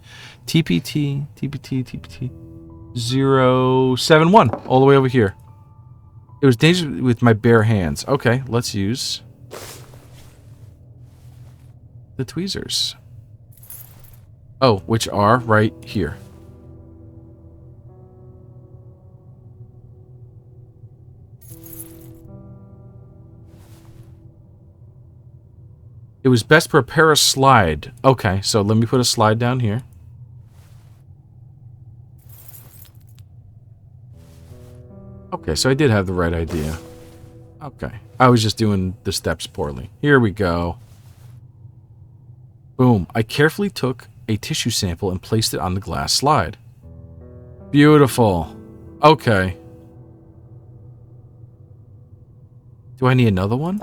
TPT 071. All the way over here. It was dangerous with my bare hands. Okay, let's use the tweezers. Oh, which are right here. It was best to prepare a slide. Okay, so let me put a slide down here. Okay, so I did have the right idea. Okay. I was just doing the steps poorly. Here we go. Boom. I carefully took a tissue sample and placed it on the glass slide. Beautiful. Okay. Do I need another one?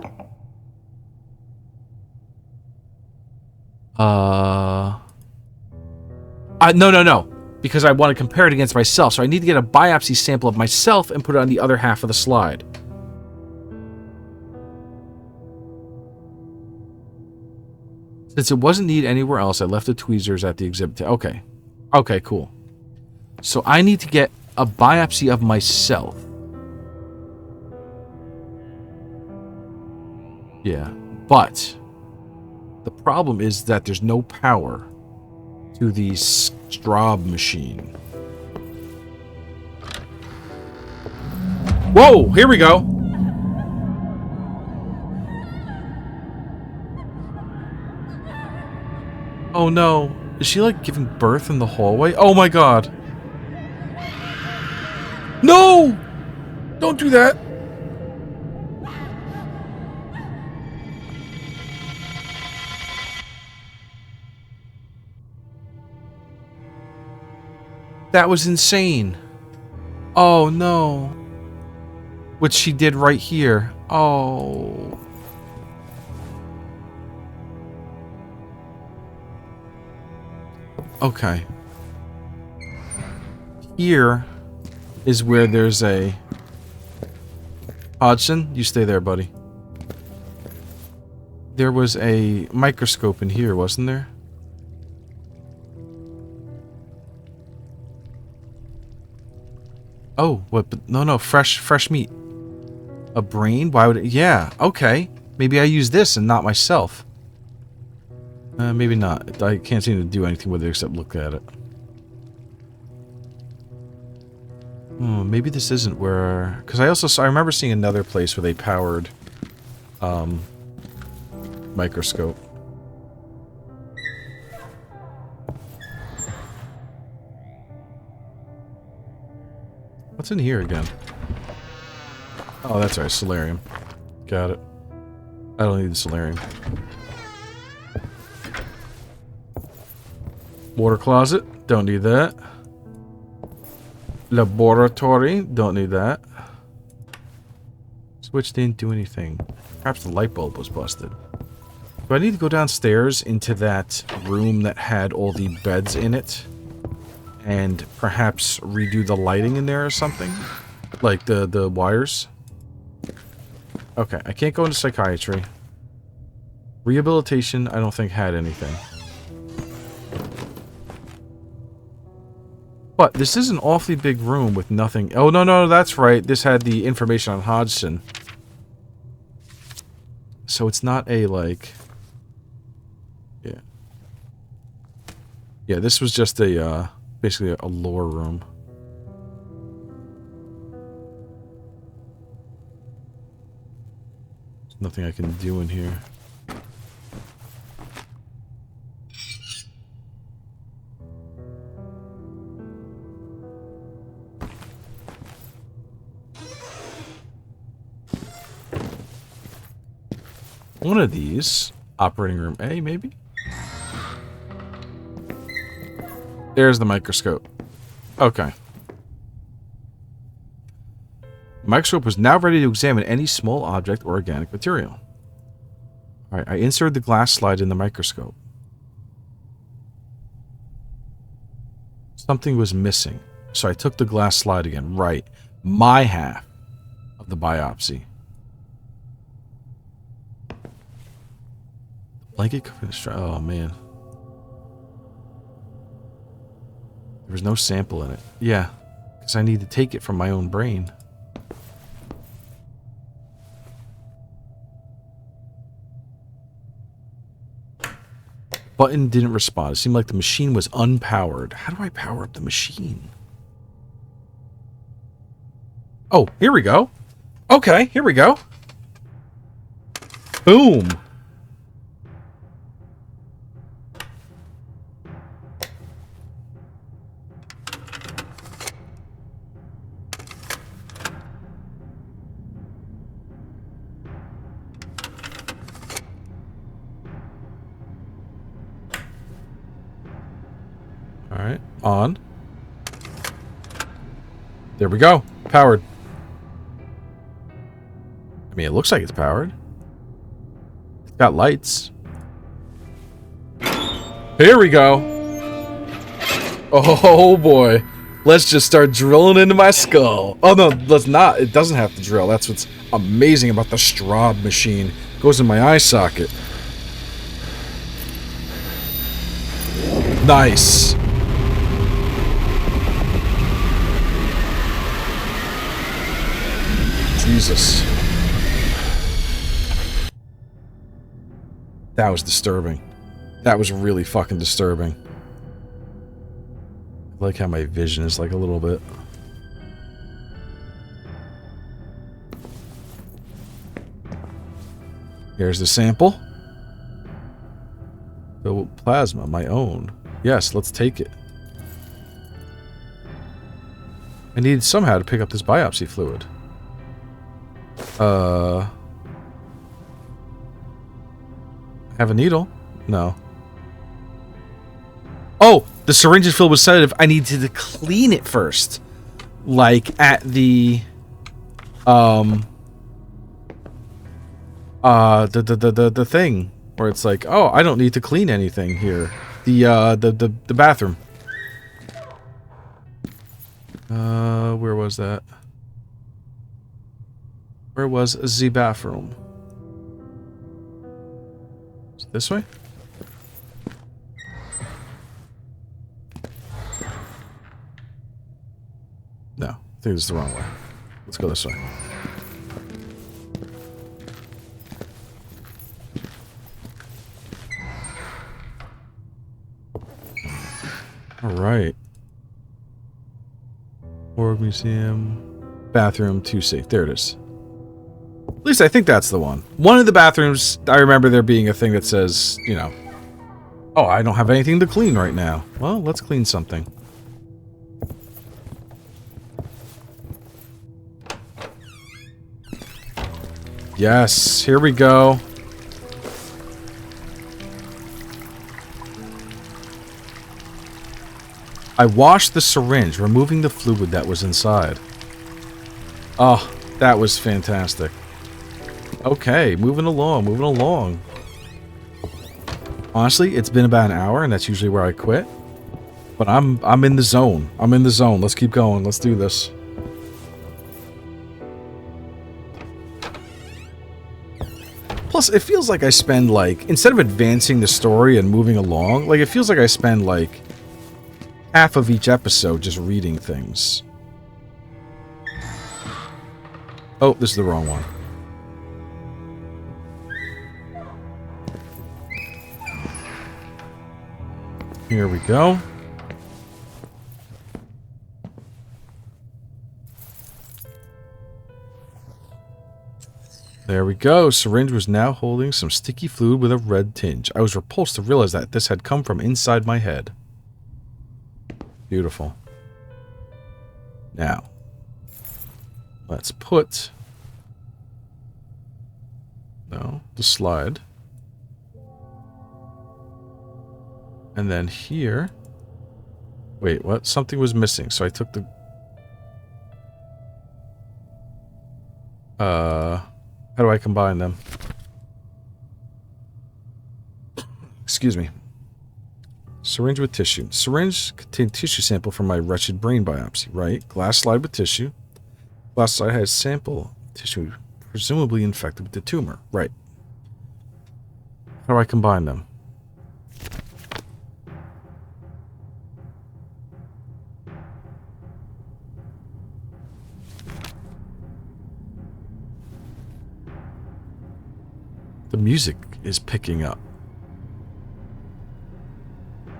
No. Because I want to compare it against myself. So I need to get a biopsy sample of myself and put it on the other half of the slide. Since it wasn't needed anywhere else, I left the tweezers at the exhibit. Okay. Okay, cool. So I need to get a biopsy of myself. Yeah. But the problem is that there's no power to the Straub machine. Whoa! Here we go! Oh no. Is she like giving birth in the hallway? Oh my god. No! Don't do that! That was insane. Oh no. Which she did right here. Oh. Okay. Here is where there's a... Hodgson, you stay there, buddy. There was a microscope in here, wasn't there? Oh, what? But no, fresh meat. A brain? Why would it? Yeah, okay. Maybe I use this and not myself. Maybe not. I can't seem to do anything with it except look at it. Oh, maybe this isn't where... Because I also saw... I remember seeing another place where they powered... microscope. What's in here again? Oh, that's right. Solarium. Got it. I don't need the solarium. Water closet. Don't need that. Laboratory. Don't need that. Switch didn't do anything. Perhaps the light bulb was busted. Do I need to go downstairs into that room that had all the beds in it? And perhaps redo the lighting in there or something? Like the wires? Okay, I can't go into psychiatry. Rehabilitation, I don't think had anything. But this is an awfully big room with nothing. Oh, no, that's right. This had the information on Hodgson. So it's not a, like... Yeah. Yeah, this was just a, basically a lore room. There's nothing I can do in here. One of these, operating room A, maybe? There's the microscope. Okay. The microscope was now ready to examine any small object or organic material. Alright, I inserted the glass slide in the microscope. Something was missing, so I took the glass slide again. Right. My half of the biopsy. Blanket covered the straw. Oh, man. There was no sample in it. Yeah, because I need to take it from my own brain. Button didn't respond. It seemed like the machine was unpowered. How do I power up the machine? Oh, here we go. Okay, here we go. Boom. Alright, on. There we go. Powered. I mean, it looks like it's powered. It's got lights. Here we go. Oh boy. Let's just start drilling into my skull. Oh no, let's not. It doesn't have to drill. That's what's amazing about the Straub machine. It goes in my eye socket. Nice. Jesus. That was disturbing. That was really fucking disturbing. I like how my vision is like a little bit. Here's the sample. The plasma, my own. Yes, let's take it. I need somehow to pick up this biopsy fluid. Have a needle? No. Oh, the syringe is filled with sedative. I need to clean it first. Like at the the thing where it's like, oh, I don't need to clean anything here. The bathroom. Where was that? Where was the bathroom? Is it this way? No, I think it's the wrong way. Let's go this way. Alright. Org Museum. Bathroom 2C. There it is. At least I think that's the one. One of the bathrooms, I remember there being a thing that says, you know, oh, I don't have anything to clean right now. Well, let's clean something. Yes, here we go. I washed the syringe, removing the fluid that was inside. Oh, that was fantastic. Okay, moving along, moving along. Honestly, it's been about an hour, and that's usually where I quit. But I'm in the zone. I'm in the zone. Let's keep going. Let's do this. Plus, it feels like I spend, like, instead of advancing the story and moving along, like, it feels like I spend, like, half of each episode just reading things. Oh, this is the wrong one. Here we go. There we go. Syringe was now holding some sticky fluid with a red tinge. I was repulsed to realize that this had come from inside my head. Beautiful. Now, let's put... No, the slide. And then here... Wait, what? Something was missing, so I took the... How do I combine them? Excuse me. Syringe with tissue. Syringe contained tissue sample from my wretched brain biopsy, right? Glass slide with tissue. Glass slide has sample tissue presumably infected with the tumor, right? How do I combine them? The music is picking up.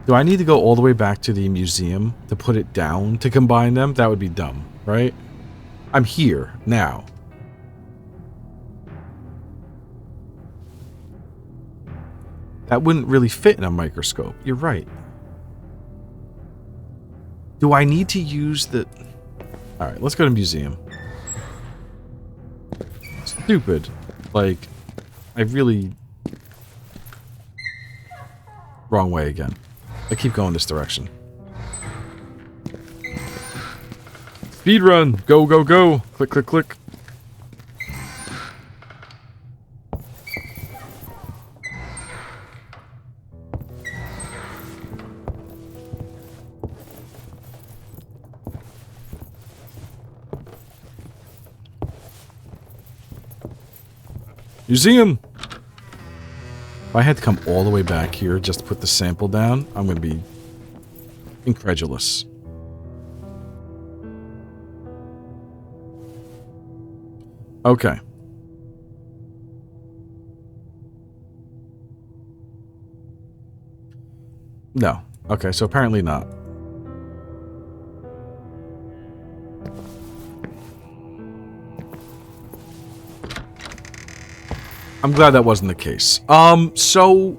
Do I need to go all the way back to the museum to put it down to combine them? That would be dumb, right? I'm here, now. That wouldn't really fit in a microscope. You're right. Do I need to use the... Alright, let's go to museum. Stupid. Like... I really... Wrong way again. I keep going this direction. Speed run. Go, go, go. Click, click, click. Museum! If I had to come all the way back here just to put the sample down, I'm going to be incredulous. Okay. No. Okay, so apparently not. I'm glad that wasn't the case. So...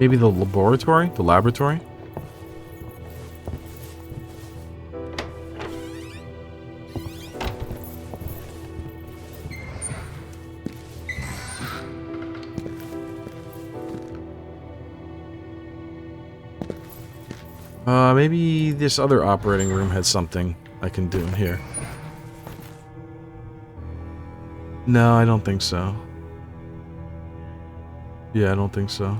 maybe the laboratory? The laboratory? Maybe this other operating room had something I can do in here. No, I don't think so. Yeah, I don't think so.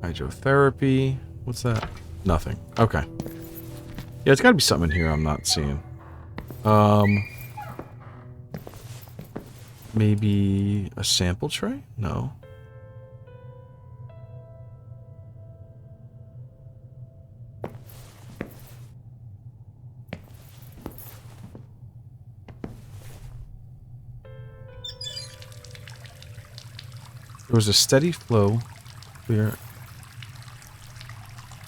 Hydrotherapy. What's that? Nothing. Okay. Yeah, it's gotta be something in here I'm not seeing. Maybe a sample tray? No. There was a steady flow. Clear.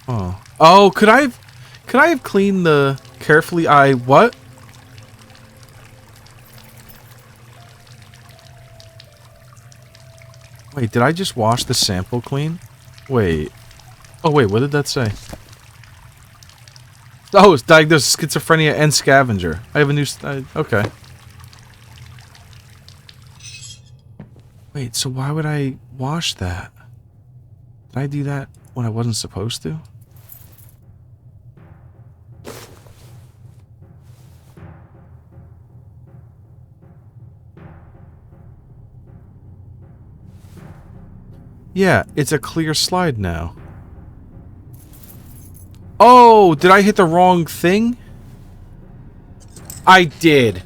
Oh. Oh, could I have cleaned the carefully what? Wait, did I just wash the sample clean? Wait. Oh wait, what did that say? Oh, it's diagnosed schizophrenia and scavenger. I have a new okay. Wait, so why would I wash that? Did I do that when I wasn't supposed to? Yeah, it's a clear slide now. Oh, did I hit the wrong thing? I did.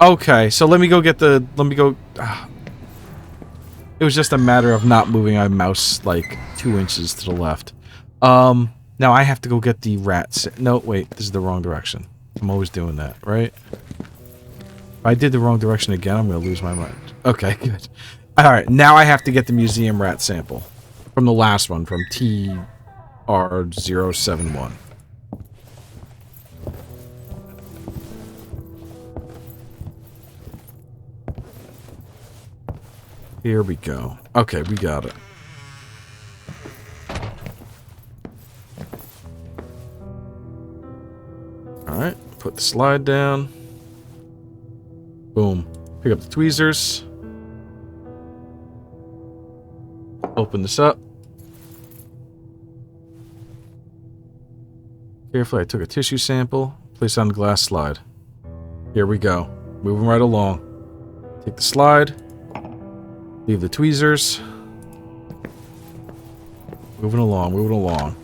Okay, so let me go get the... Let me go... It was just a matter of not moving my mouse, like, 2 inches to the left. Now I have to go get the rats. No, wait, this is the wrong direction. I'm always doing that, right? If I did the wrong direction again, I'm going to lose my mind. Okay, good. Alright, now I have to get the museum rat sample. From the last one, from TR071. Here we go. Okay, we got it. Alright, put the slide down. Boom. Pick up the tweezers. Open this up. Carefully, I took a tissue sample, placed it on the glass slide. Here we go. Moving right along. Take the slide. Leave the tweezers. Moving along, moving along.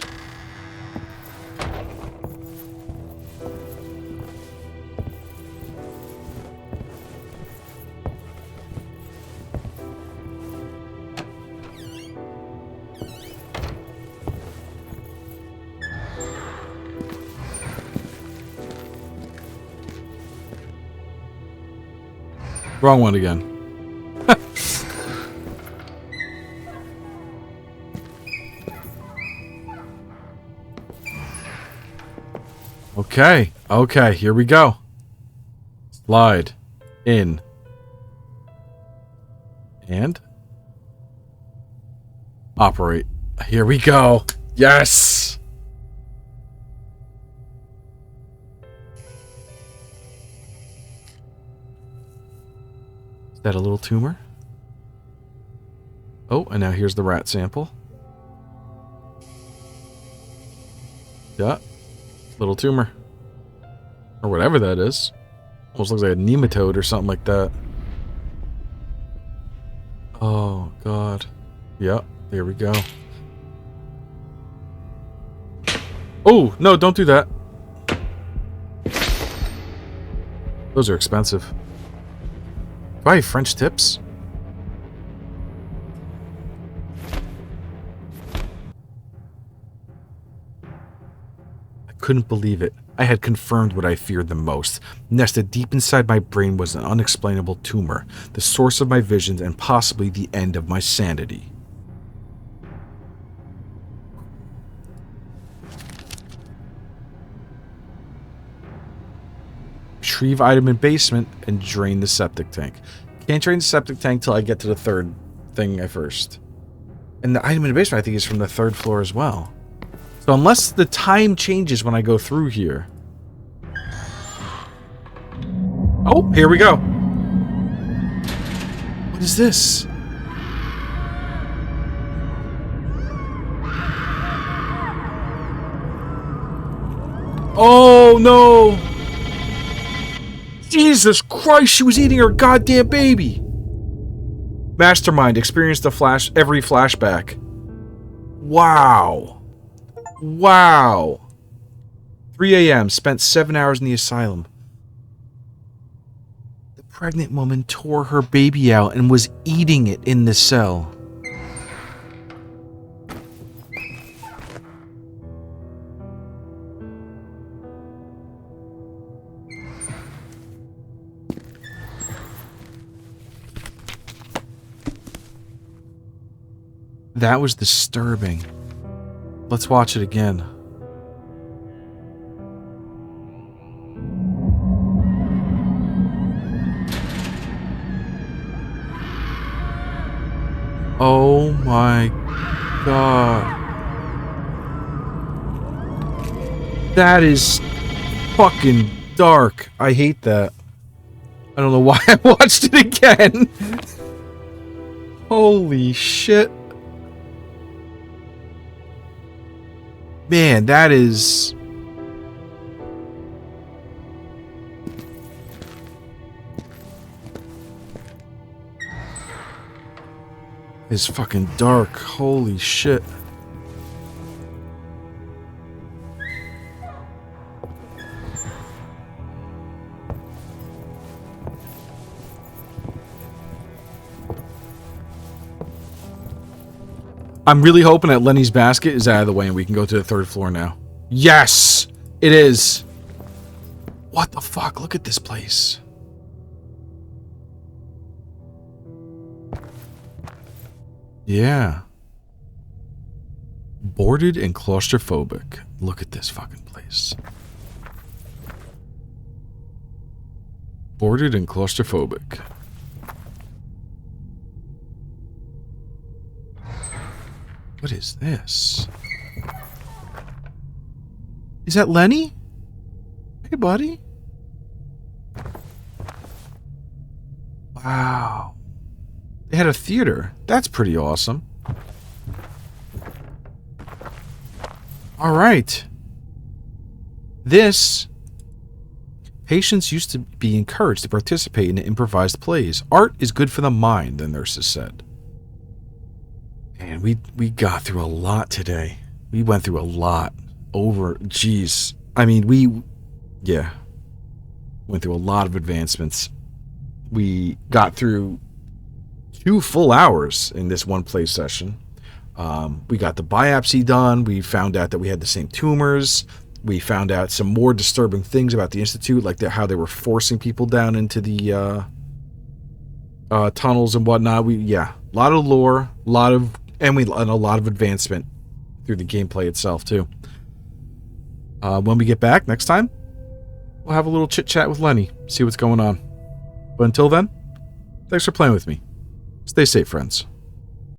Wrong one again. Okay, okay, here we go. Slide in. And operate. Here we go. Yes! Is that a little tumor? Oh, and now here's the rat sample. Yeah. Little tumor. Or whatever that is. Almost looks like a nematode or something like that. Oh, God. Yep, there we go. Oh, no, don't do that. Those are expensive. Do I have French tips? I couldn't believe it. I had confirmed what I feared the most. Nested deep inside my brain was an unexplainable tumor, the source of my visions and possibly the end of my sanity. Retrieve item in basement and drain the septic tank. Can't drain the septic tank till I get to the third thing first. And the item in the basement I think is from the third floor as well. So unless the time changes when I go through here. Oh, here we go. What is this? Oh no! Jesus Christ, she was eating her goddamn baby! Mastermind experienced every flashback. Wow. Wow. 3 a.m. Spent 7 hours in the asylum. The pregnant woman tore her baby out and was eating it in the cell. That was disturbing. Let's watch it again. Oh my God. That is fucking dark. I hate that. I don't know why I watched it again. Holy shit. Man, that is... It's fucking dark. Holy shit. I'm really hoping that Lenny's basket is out of the way and we can go to the third floor now. Yes! It is! What the fuck? Look at this place. Yeah. Boarded and claustrophobic. Look at this fucking place. Boarded and claustrophobic. What is this? Is that Lenny? Hey, buddy. Wow. They had a theater. That's pretty awesome. All right. This... Patients used to be encouraged to participate in improvised plays. Art is good for the mind, the nurses said. And we got through a lot today. We went through a lot. Jeez. I mean, yeah. Went through a lot of advancements. We got through 2 full hours in this one play session. We got the biopsy done. We found out that we had the same tumors. We found out some more disturbing things about the Institute, like how they were forcing people down into the tunnels and whatnot. A lot of lore, and a lot of advancement through the gameplay itself too. When we get back next time, we'll have a little chit chat with Lenny, see what's going on. But until then, thanks for playing with me. Stay safe, friends.